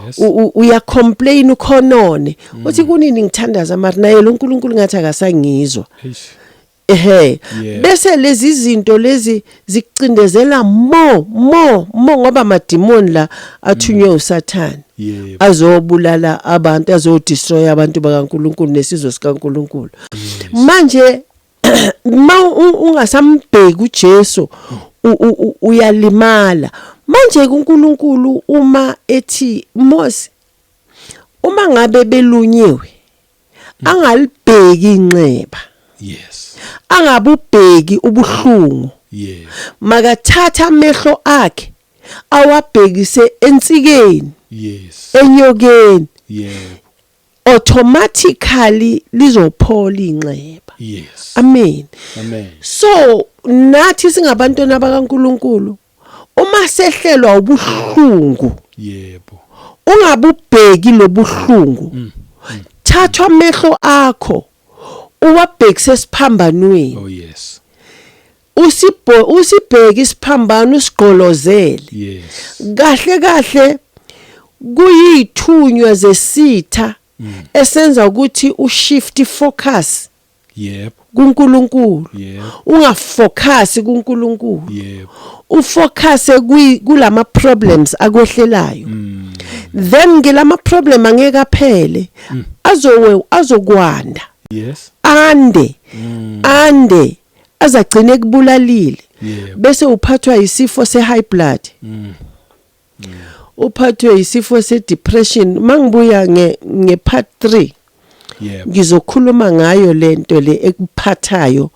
Yes. uya complain ukhonone uthi kunini ngithandaza mara naye lo uNkulunkulu ngathi akasangizwa Eish. Yeah. Bese lezi zinto lezi zikucindezela more ngoba amademon la athunywe uSathane Yebo. azobulala abantu azodestroy abantu bakaNkulunkulu nesizwe sikaNkulunkulu manje ungasambheki uJesu uyalimala manje kuNkulunkulu uma ethi Mose uma ngabe belunyiwe angalibheki inxeba Yes. angabubheki ubuhlungu Yebo. makathatha amehlo akhe awabhekise ensikeni Yes. enyokeni Yebo. automatically lizophola inxeba Yes. amen Amen. so nathi singabantwana bakaNkulunkulu uma sehlelwa ubuhlungu Yebo. ungabubheki lobuhlungu thatha amehlo akho uwabhekise siphambanweni Oh yes. usibheki isiphambano usigqolozele Yes. kahle kuyithunywa zesitha esenza ukuthi ushift focus Yebo. kuNkulunkulu Yebo. ungafocus kuNkulunkulu Yebo. ufocus kulama problems akwehlelayo then ngelama problem angeke aphele azokwanda Yes. ande azagcine kubulalile Yebo. bese uphathwa isifo se-high blood uphathwe isifo se-depression mangibuya nge-part 3 Yebo. ngizokhuluma ngayo lento le ekuphathayo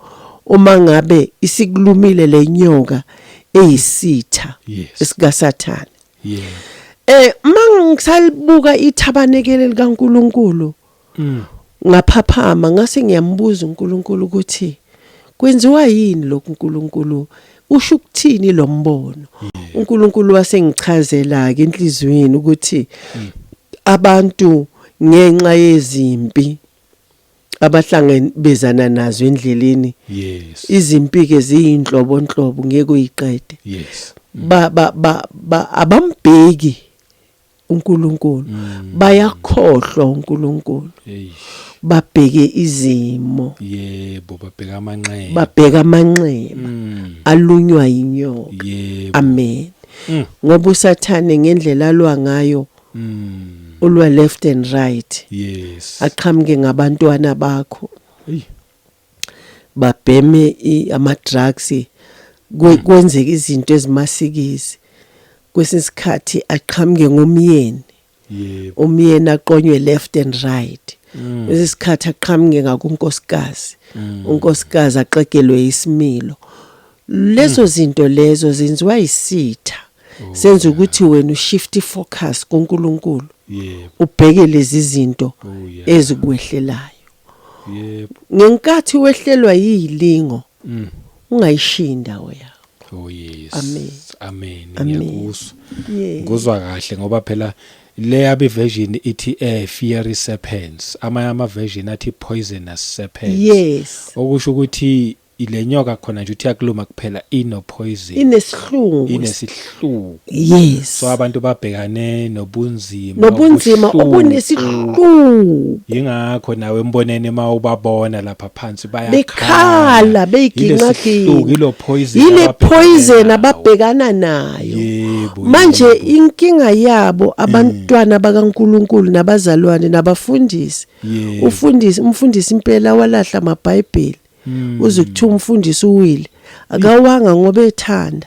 uma ngabe isikulumile lenyoka eyisitha Yes. esikaSathane Yebo. mangisalibuka ithabanekele likaNkulunkulu ngaphaphama ngase ngiyambuza uNkulunkulu ukuthi kwenziwa yini lokhu uNkulunkulu usho ukuthini lo mbono uNkulunkulu wasengichazela ke enhlizweni ukuthi abantu ngenxa yezimpi abahlangabezana nazo endleleni Yes. izimpi ke ziyinhlobonhlobo ngeke uyiqede Yes. abambheki uNkulunkulu bayakhohlwa uNkulunkulu Eish. babheke izimo Yebo, babheka amanqeba. babheka amanxeba alunywa inyoka Yebo. amen ngoba uSathane ngendlela alwa ngayo ulwa left and right Yes. aqhamuke ngabantwana bakho Hey. babheme ama drugs kwenzeka izinto ezimasikizi kwesinsikhathi aqhamuke ngomyeni Yebo. umyeni aqonywe left and right kwesikhathi aqhamuke ngakunkosikazi unkosikazi axegelwe isimilo lezo zinto lezo zenziwa isitha senza ukuthi wena ushift focus kuNkulunkulu Yebo. ubheke lezi zinto Oh yeah. ezikwehlelayo Yebo. ngenkathi wehlelwa yilingo ungayishinda yakho Oh yes. Amen. Amen. Amen. Ngiyakuzwa. yeah Nguzwa kahle ngoba phela le abe version ithi fiery serpents. Ama version athi poisonous serpents. yes Okusho ukuthi ilenyoka khona nje uthi yakuluma kuphela ino poison. inesihlungu Inesihluku. yes So abantu babhekane nobunzima nobunzima ubuhlungu. obunesihluku Yingakho nawe embonene mawubabona lapha phansi bekhala beyiginqa ilo poison ile poison nawo. ababhekana nayo Yebo. manje yebo. inkinga yabo abantwana bakaNkulunkulu nabazalwane nabafundisi Yebo. umfundisi impela walahla amaBhayibheli uzukuthiwa umfundisi uwile akawanga ngoba ethanda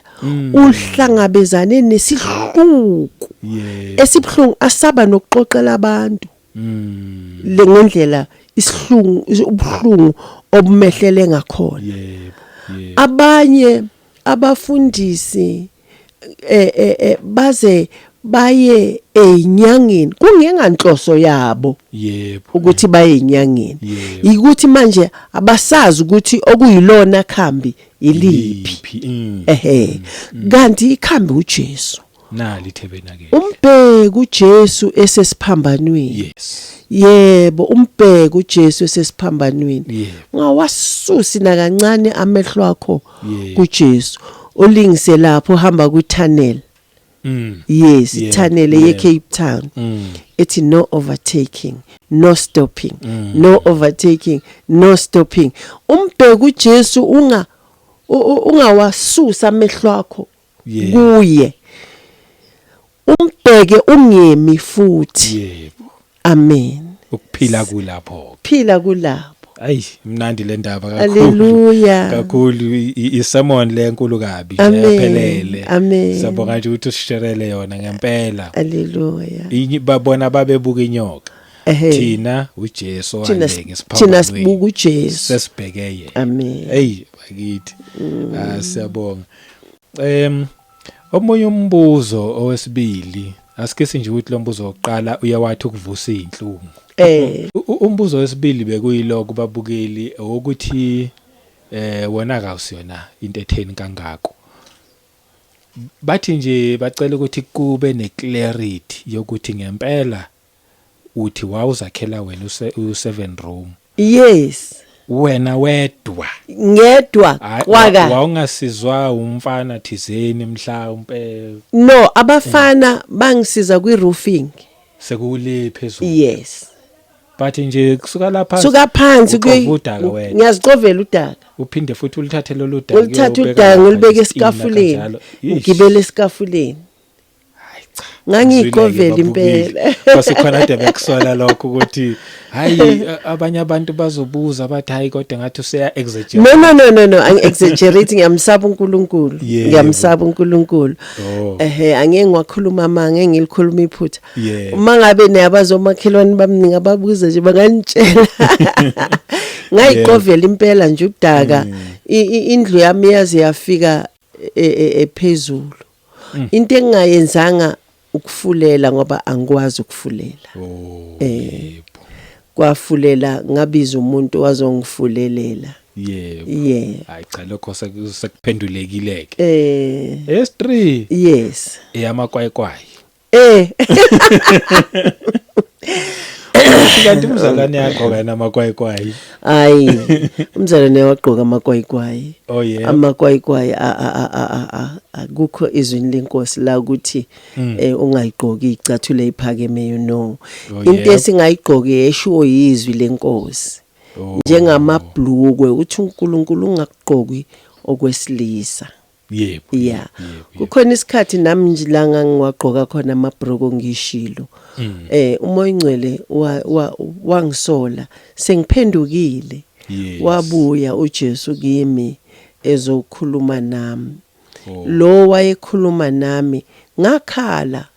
uhlangabezane nesihluku Yebo. esibhlungu asaba nokuxoxela abantu le ngendlela isihlungu ubuhlungu obumehlele ngakhona Yebo. Yebo. abanye abafundisi baze baye enyangeni kungenganhloso yabo Yebo. ukuthi baye enyangeni Yebo. ukuthi manje abasazi ukuthi okuyilona khambi iliphi kanti ikhambi uJesu Nali ithebena-ke. umbheki uJesu esesiphambanweni Yes. yebo umbheki uJesu esesiphambanweni Yebo. ungawasusi nakancane amehlo akho Yebo. kuJesu olingise lapho hamba ku tunnel. Yes, tunnel ye Cape Town. Ethi no overtaking, no stopping, no overtaking, no stopping. Umbheka uJesu ungawasusa amehlo akho kuye. Umbheke ungemi futhi. Yebo. Amen. Ukuphila kulapho. Phila kulapho. Ayi mnandi le ndaba kakhulu. Hallelujah. Kakhulu isermon lenkulu kabi nje Amen. yaphelele. Amen. Sabonga nje ukuthi usisherele yona ngempela. Hallelujah. Babona babebuka inyoka. Thina uJesu wale ngesiphambano. Thina sibuka uJesu. Sesibheke yena. Amen. Hey bakithi. Siyabonga. Omunye umbuzo owesibili asike sinje ukuthi lo mbuzo wokuqala uyawathi ukuvusa izinhlungu. Umbuzo wesibili bekuyiloko babukeli ukuthi wona akawusiyona into etheni kangako. Bathi nje bacela ukuthi kube neclarity yokuthi ngempela uthi wawuzakhela wena u7 room. Yes. Wena wedwa. Ngedwa kwaka. Wawungasizwa umfana thizeni mhlawumbe. No, abafana bangisiza kwi roofing. Sekule phezulu. Yes. Bathi nje kusuka lapha suka phansi udaka wena. Ngiyazicovela udaka. Uphinde futhi ulithathe lolu daka. Ulithatha udaka ngilibeke esikafuleni. Ngibele esikafuleni. Ngangiyicovela impela. Kwasikhona ade bekusola lokho ukuthi hayi abanye abantu bazobuza bathi hayi kodwa ngathi useya exaggerate. No, angi-exaggerate ngiyamsaba uNkulunkulu. Ngiyamsaba uNkulunkulu. Angeke ngiwakhuluma amanga ngilikhuluma iphutha. Uma ngabe nabazomakhelwane bami ngababuza nje bangantshela. Ngayiqovela impela nje udaka. Indlu yami yazi yafika ephezulu. Into engayenzanga ukufulela ngoba angikwazi ukufulela. Kwafulela ngabiza umuntu wazongifulelela. Yebo. Hayi cha lokho sekuphendulekile ke. S3. Yes. Eyamakwayikwayi. Kanti umzalwane yakho kana amakwayikwayi. Hayi, umzalwane wagqoka amakwayikwayi. Oh yeah. Amakwayikwayi akukho izwini lenkosi la ukuthi ungayigqoki icathule iphakemeyo no. Into esingayigqoki esho yizwi lenkosi. Njengamabhlukwe uthi uNkulunkulu ungaqoki okwesilisa. Yebo. Yeah. Kukhona isikhathi nami nje la ngangiwagqoka khona amabhloko ngishilo. Umoya ngcwele wangisola sengiphendukile. Wabuya uJesu kimi ezokhuluma nami. Lo wayekhuluma nami ngakhala.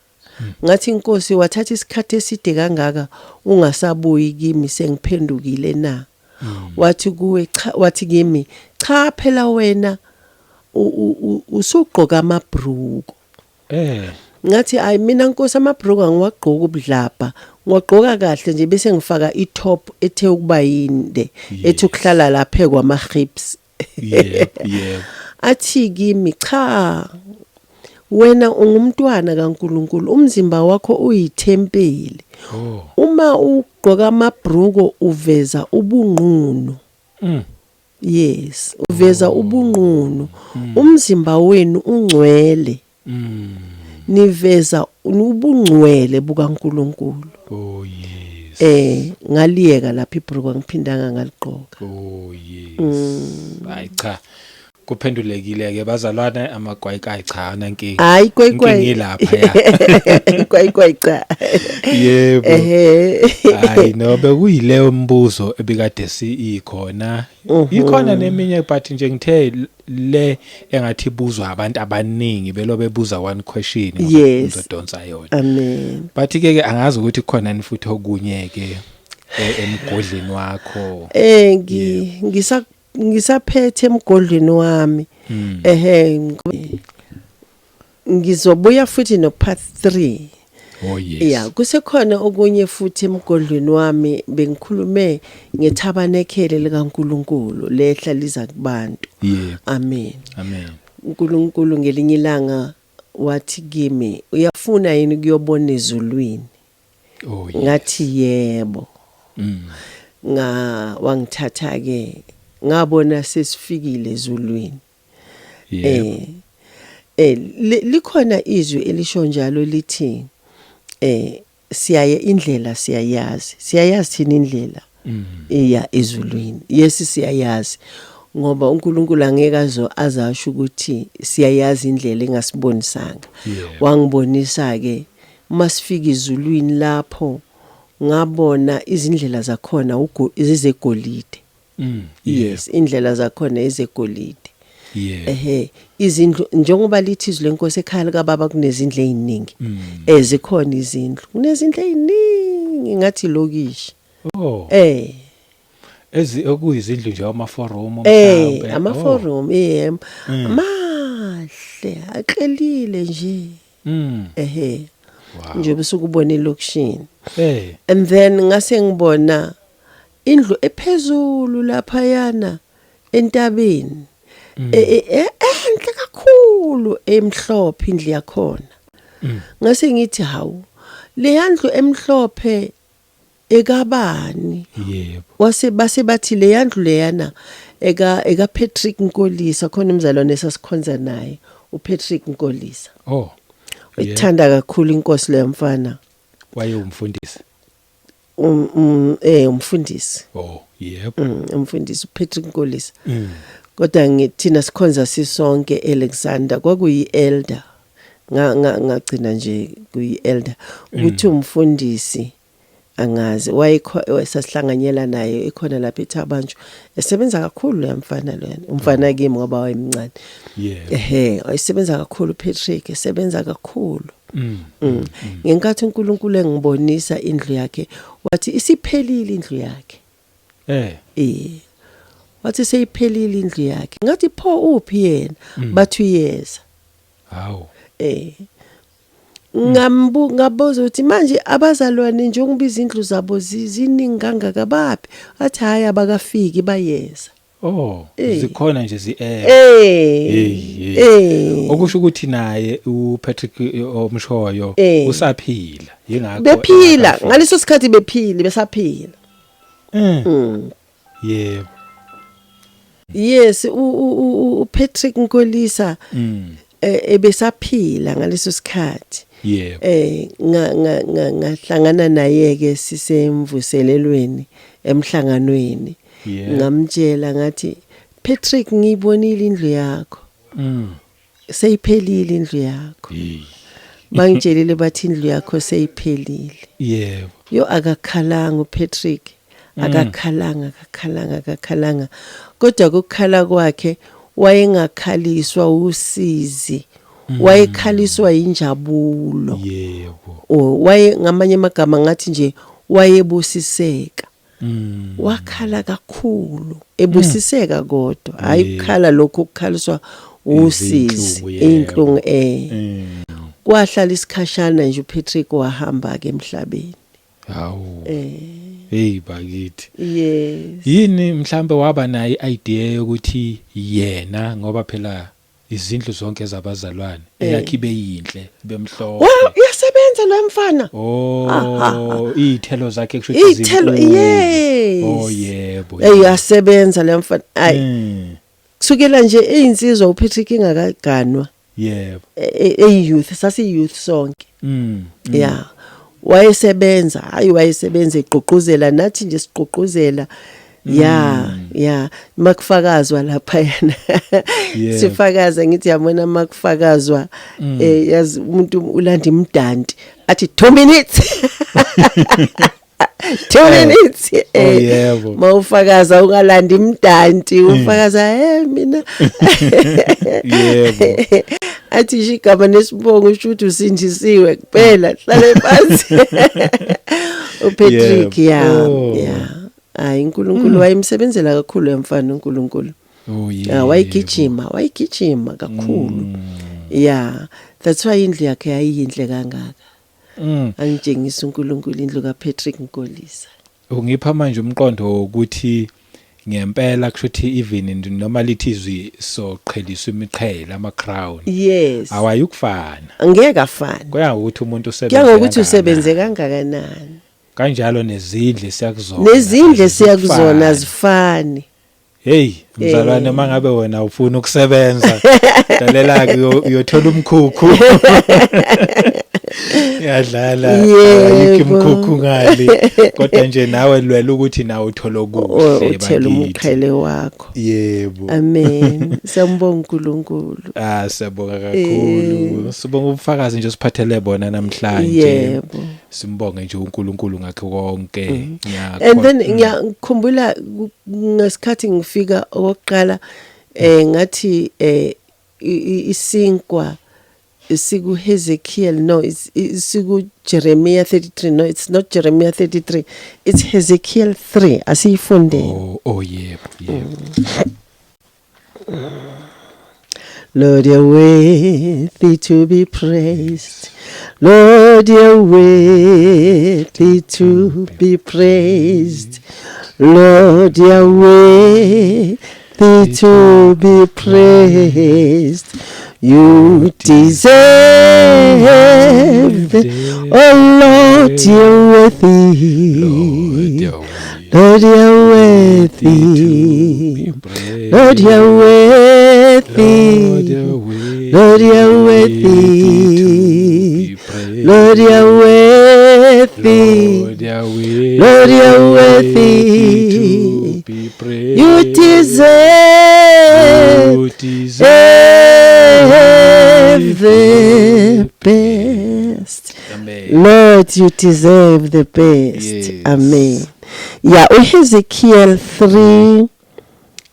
Ngathi inkosi wathatha isikhathi eside kangaka ungasabuyi kimi sengiphendukile na. Wathi kuwe cha, wathi kimi cha phela wena usugqoka amabhruku. Ngathi ayi mina Nkosi amabhruku angiwagqoka ubudlapha. Ngiwagqoka kahle nje bese ngifaka itop ethe ukuba yinde ethi ukuhlala lapha kwama hips. Yebo. Athi kimi cha wena ungumntwana kaNkulunkulu umzimba wakho uyithempeli. Uma ugqoka amabhruku uveza ubunqunu. Yes, uveza ubunqunu. Umzimba wenu ungcwele. Niveza ubungcwele bukaNkulunkulu. Yes. Ngaliyeka lapha ibhruku ngiphindanga ngaligqoka. Yes. Hayi cha. Kuphendulekile ke bazalwana amakwayikayi cha nankingi. Hayi kwayikwayi ngilapha ya. Kwayikwayi cha. Yebo. Hayi no bekuyileyo mbuzo ebikade sikhona. Ikhona neminye but nje ngithe le engathi ibuzwa abantu abaningi belo bebuza one question ngizodonsa yona. Amen. But ke angazi ukuthi khona ni futhi okunye ke emgodleni wakho. Ngisaphethe emgodleni wami. Ngizobuya futhi no part 3. Oh yes. Yeah, kusekhona okunye futhi emgodleni wami bengikhulume ngethabanekele likaNkulunkulu lehla liza kubantu. Yeah. Amen. Amen. uNkulunkulu ngelinye ilanga wathi kimi uyafuna yini kuyobona ezulwini? Oh yes. Ngathi yebo. Wangithatha ke ngabona sesifikile ezulwini. likhona izwi elisho njalo lithi indlela siyayazi thina indlela iya ezulwini. Yes siyayazi ngoba uNkulunkulu angeke azasho ukuthi siyayazi indlela engasibonisanga. Wangibonisa ke masifika izulwini lapho ngabona izindlela zakhona izegolide. Yes, indlela zakhona ezegolide. Izindlu njengoba lithi izwi lenkosi ekhaya likaBaba kunezindlu eziningi. Zikhona izindlu. Kunezindlu eziningi ngathi lokishi. Okuyizindlu nje ama-forum mhlawumbe. Ama-forum mahle aqelile nje. Nje bese ukubona elokishini. And then ngase ngibona indlu ephezulu lapha yana entabeni. Enhle kakhulu emhlophe indlu yakhona. Ngase ngithi hawu le ndlu emhlophe ekabani. Base bathi le ndlu leyana eka Patrick Nkolisa khona umzalwane esasikhonza naye uPatrick Nkolisa. Ithanda kakhulu inkosi le mfana. Waye umfundisi. Umfundisi. Umfundisi uPatrick Nkolisa. Kodwa ngithina sikhonza sisonke Alexander kwakuyi-elder. Ngagcina nje kuyi-elder ukuthi umfundisi angazi wayesasihlanganyela naye ekhona lapha eThabanchu esebenza kakhulu le mfana lena umfana kimi ngoba wayemncane. Wayesebenza kakhulu Patrick esebenza kakhulu. Ngenkathi uNkulunkulu engibonisa indlu yakhe wathi isiphelile indlu yakhe. Wathi seyiphelile indlu yakhe ngathi pho uphi yena bathi uyeza. Ngabuza ukuthi manje abazalwane njengoba izindlu zabo ziningi kangaka baphi athi hayi abakafiki bayeza. Zikhona nje okusho ukuthi naye uPatrick Omshoyo usaphila yingakho bephila ngaleso sikhathi besaphila. Yes uPatrick Nkolisa ebesaphila ngaleso sikhathi. Ngahlangana naye ke sisemvuselelweni emhlanganweni. Ngamtshela ngathi Patrick ngiyibonile indlu yakho. Seyiphelile indlu yakho. Bangitshelile bathi indlu yakho seyiphelile. Yo akakhalanga uPatrick. Akakhalanga. Kodwa ukukhala kwakhe wayengakhaliswa usizi. Wayekhaliswa injabulo. Ngamanye amagama ngathi nje wayebusiseka. Wakhala kakhulu ebusiseka kodwa hayi ukukhala lokho ukukhaliswa usizi inhlungu kwahlala isikhashana nje uPatrick wahamba ke emhlabeni. Bakithi. Yes. Yini mhlambe waba nayo idea yokuthi yena ngoba phela izindlu zonke zabazalwane eyakhibe yinhle bemhlophe. Iyasebenza lo mfana. Izithelo zakhe kusho ukuthi izithelo yebo. Iyasebenza le mfana. Kusukela nje einsizwa uPatrick ingakaganwa. Youth youth sonke. Wayesebenza eqoquzela nathi nje siqoquzela. Makufakazwa lapha yana. Sifakaza ngithi yabona makufakazwa yazi umuntu ulanda imdanti athi 2 minutes. 2 minutes. Mawufakaza ungalanda imdanti ufakaza mina. Athi shigaba nesibongo ushuthi usinjisiwe kuphela hlale phansi. uPatrick hayi uNkulunkulu wayemsebenzela kakhulu emfana uNkulunkulu. Wayigijima kakhulu. That's why indlu yakhe yayinhle kangaka. Angitshengisa uNkulunkulu indlu kaPatrick Nkolisa. Ungipha manje umqondo ukuthi ngempela kushuthi even noma lithi izwi soqheliswa imiqhele ama-crown. Yes. Awayukufana. Angeke afana. Kuya ukuthi umuntu usebenze kangakanani. Kanjalo nezindle siyakuzona azifani. hey mzalwane mangabe wena ufuna ukusebenza dalela ke uyothola umkhukhu yadlala ayikho umkhukhu ngali kodwa nje nawe lwela ukuthi nawe uthola okuhle uthela umqhele wakho. yebo Amen. Siyambonga uNkulunkulu. Siyabonga kakhulu sibonga ubufakazi nje siphathele bona namhlanje. Yebo. Simbonge nje uNkulunkulu ngakho konke. And then ngiyakhumbula ngesikhathi ngifika okokuqala ngathi isinkwa siku Hezekiel, no, it's siku Jeremiah 33, no, it's not Jeremiah 33, it's Hezekiel 3 asiyifunde. Yebo. Lord, you're worthy to be praised. Lord, you're worthy to be praised. Lord, you're worthy to be praised. You deserve it. Oh Lord, you're worthy. Lord, you're worthy. Lord, you're worthy. Lord, you're worthy. Lord, you're worthy. Lord, you're worthy. You deserve the best. Amen. Lord, you deserve the best. Yes. Amen. Yeah, Ezekiel 3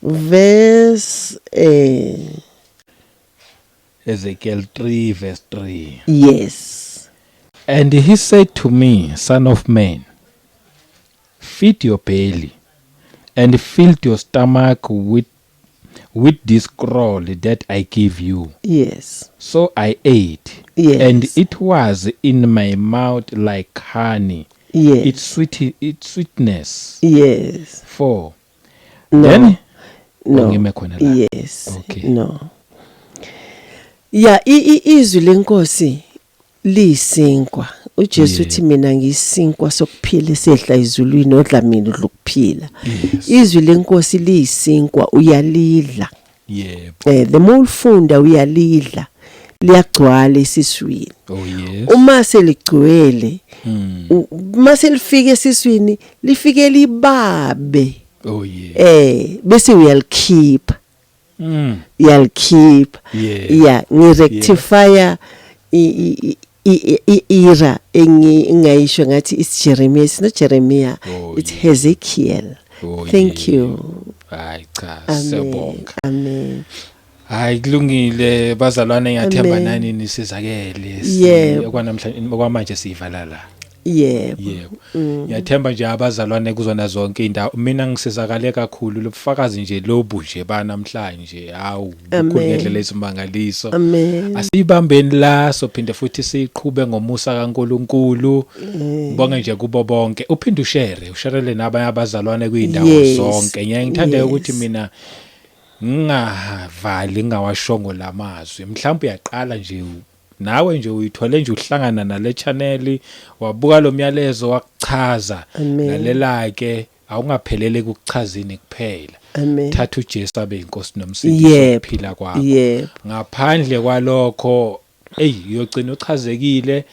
verse Ezekiel 3 verse 3. yes. And he said to me, Son of man, feed your belly and fill your stomach with this scroll that I give you. Yes. So I ate, Yes. and it was in my mouth like honey. Yes. Its sweetness. Yes. 4. No. Then No. Yes. Okay. No. Yeah, izwi lenkosi liyisinkwa. uJesu uthi mina ngisinkwa sokuphila esedla izulwini odlamini lokuphila. Izwi lenkosi liyisinkwa uyalidla. Yebo. The more ufunda uyalidla liyagcwala esiswini. Oh yes. Uma seligcwele uma selifika esiswini lifike libabe. Oh yeah. Bese uyalikhipha. Uyalikhipha. Yeah, ngirectifya ira engayisho ngathi it's Jeremiah, it's not Jeremiah, it's Hezekiel. Thank you. Hayi cha siyabonga. Amen. Hayi kulungile bazalwane ngiyathemba nani nisizakele okwanamhlanje okwamanje siyivala la. Yebo. Ngiyathemba nje abazalwane kuzona zonke indawo mina ngisizakale kakhulu lobufakazi nje lobu nje banamhlanje hawu kungendlela esimangaliso. Asibambeni la sophinde futhi siqhube ngomusa kaNkuluNkulu. Bonke nje kubo bonke uphinde usharele nabanye abazalwane kuyindawo zonke. Ngiyangithanda ukuthi mina ngingavali ngawashongo lamazwi mhlawumbe uyaqala nje nawe nje uyithole nje uhlangana nale channel wabuka lo myalezo wakuchaza lalela ke awungaphelele ukuchazini kuphela. Thatha uJesu abe inkosi nomsindisi wokuphila kwakho. Ngaphandle kwalokho uyogcina uchazekile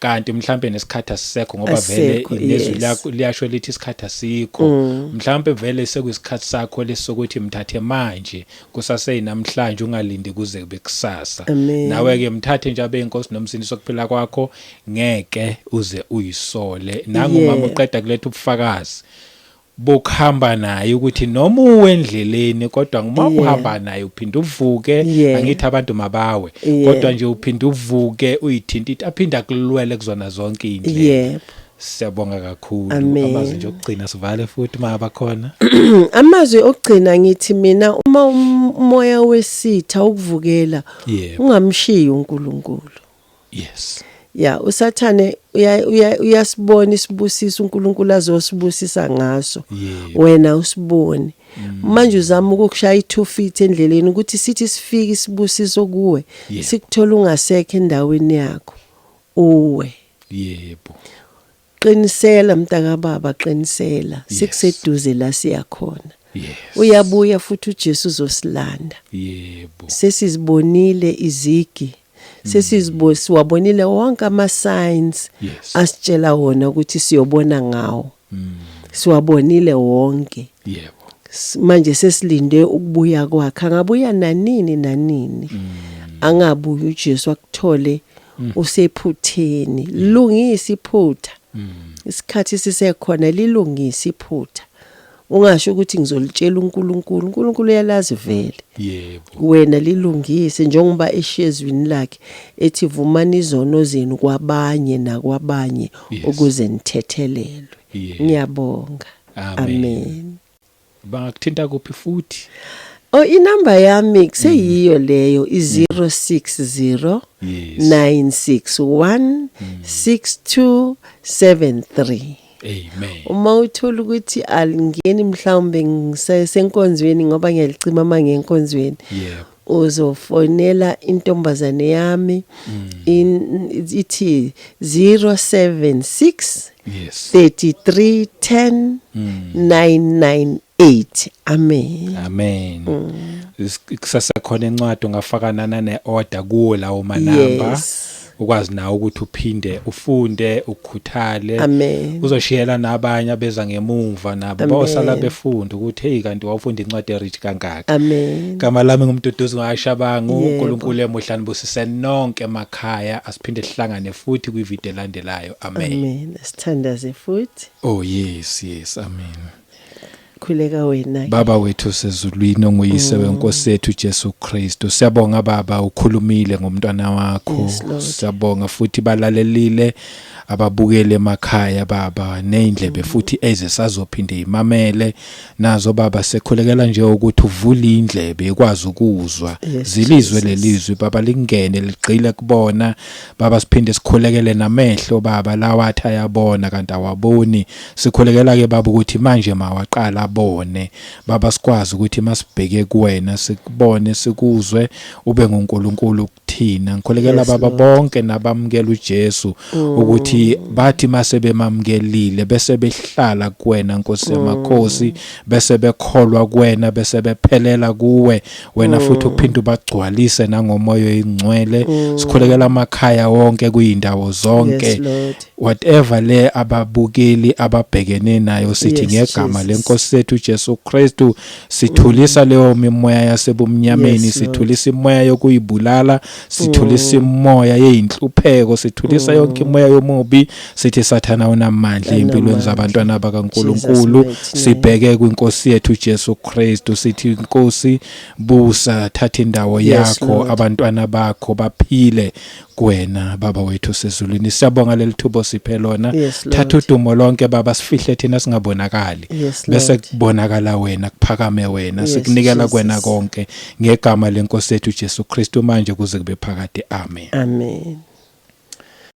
kanti mhlambe nesikhatha sisekho ngoba vele izwi lakho liyasho lithi isikhatha sikho. Mhlambe vele sekuyisikhathi sakho lesokuthi mthathe manje kusase namhlanje ungalindi kuze kube kusasa. Nawe ke mthathe nje abe inkosi nomsindisi wokuphila kwakho ngeke uze uyisole. Nangumama uqeda kuletha ubufakazi bokuhamba naye ukuthi noma uwendleleni kodwa nguma uhamba naye uphinda uvuke angithi abantu mabawe kodwa nje uphinda uvuke uyithinta aphinda kulwele kuzona zonke indlela. Siyabonga kakhulu. Amazwi nje okugcina sivale futhi maba khona. Amazwi okugcina ngithi mina uma umoya wesitha ukuvukela ungamshiyi uNkulunkulu. Yes. Yeah, usathane uyasibona isibusiso uNkulunkulu azosibusisa ngaso. Wena usibone. Manje uzama ukukushaya i2 feet endleleni ukuthi sithi sifike isibusiso kuwe sikuthola ungasekho endaweni yakho. Uwe. Yebo. Qinisela mntaka baba qinisela sikuseduze la siya khona. Yes. Uyabuya futhi uJesu uzosilanda. Yebo. Sesizibonile izigi. Siwabonile wonke ama signs Yes. asitshela wona ukuthi siyobona ngawo. Siwabonile wonke. Yebo. Manje sesilinde ukubuya kwakhe. Angabuya nanini. Angabuya uJesu akuthole usephutheni. Lungisa iphutha. Isikhathi sisekhona lilungisa iphutha. Ungasho ukuthi ngizolitshela uNkulunkulu uyalazi vele. Yebo. Wena lilungise njengoba eshezwini lakhe ethi vumani izono zenu kwabanye nakwabanye ukuze nithethelelwe. Ngiyabonga. Amen. Bangakuthinta kuphi futhi? Inamba yami kuseyiyo leyo 060 961 6273. Amen. Uma uthola ukuthi alingeni mhlawumbe ngisesenkonzweni ngoba ngiyalicima manje enkonzweni. Yebo. Uzofonela intombazane yami ithi 076 Yes. 3310 998. Amen. Amen. Kusasa khona encwadi ungafaka nane order kuwo lawo manamba. Yes. Ukwazi nawe ukuthi uphinde ufunde ukhuthale. Amen. Uzoshiyela nabanye abeza ngemuva nabo bawusala befunda ukuthi hey kanti wawufunda incwadi erich kangaka. Amen. Igama lami ngumduduzi ngayashabangu. uNkulunkulu emuhlani busise nonke emakhaya asiphinde sihlangane futhi kwivideo elandelayo. Amen. Amen. Sithandaze futhi. Oh yes, amen. Khuleka wena. Baba wethu sezulwini onguyise wenkosi yethu Jesu Kristu. Siyabonga baba ukhulumile ngomntwana wakho. Siyabonga futhi balalelile ababukele emakhaya baba neindlebe futhi ezisazophinde imamele nazo baba sekhulekela nje ukuthi uvule indlebe ikwazi ukuzwa zilizwe lelizwi baba lingene ligqile kubona baba siphinde sikhulekele namehlo baba lawathi ayabona kanti awaboni sikhulekela ke baba ukuthi manje mawaqala abone baba sikwazi ukuthi masibheke kuwena sikubone sikuzwe ube nguNkulunkulu kuthina ngikholekela baba bonke nabamukela uJesu ukuthi bathi mase bemamkelile bese behlala kuwena Nkosi yamakhosi bese bekholwa kuwena bese bephelela kuwe wena futhi uphinde ubagcwalise nangomoya oyingcwele sikhulekela amakhaya wonke kuyindawo zonke whatever le ababukeli ababhekene nayo sithi ngegama lenkosi yethu Jesu Kristu sithulisa leyo mimoya yasebumnyameni sithulisa imoya yokuyibulala sithulisa imoya yeinhlupheko sithulisa yonke imoya yomubi sithi sathana unamandla empilweni zabantwana bakaNkulunkulu sibheke kwinkosi yethu Jesu Kristu sithi inkosi busa thatha indawo yakho abantwana bakho baphile kuwena baba wethu sezulwini siyabonga lelithubo siphe lona thatha udumo lonke baba sifihle thina singabonakali bese kubonakala wena kuphakame wena sikunikela kuwena konke ngegama lenkosi yethu Jesu Kristu manje kuze kube phakade amen.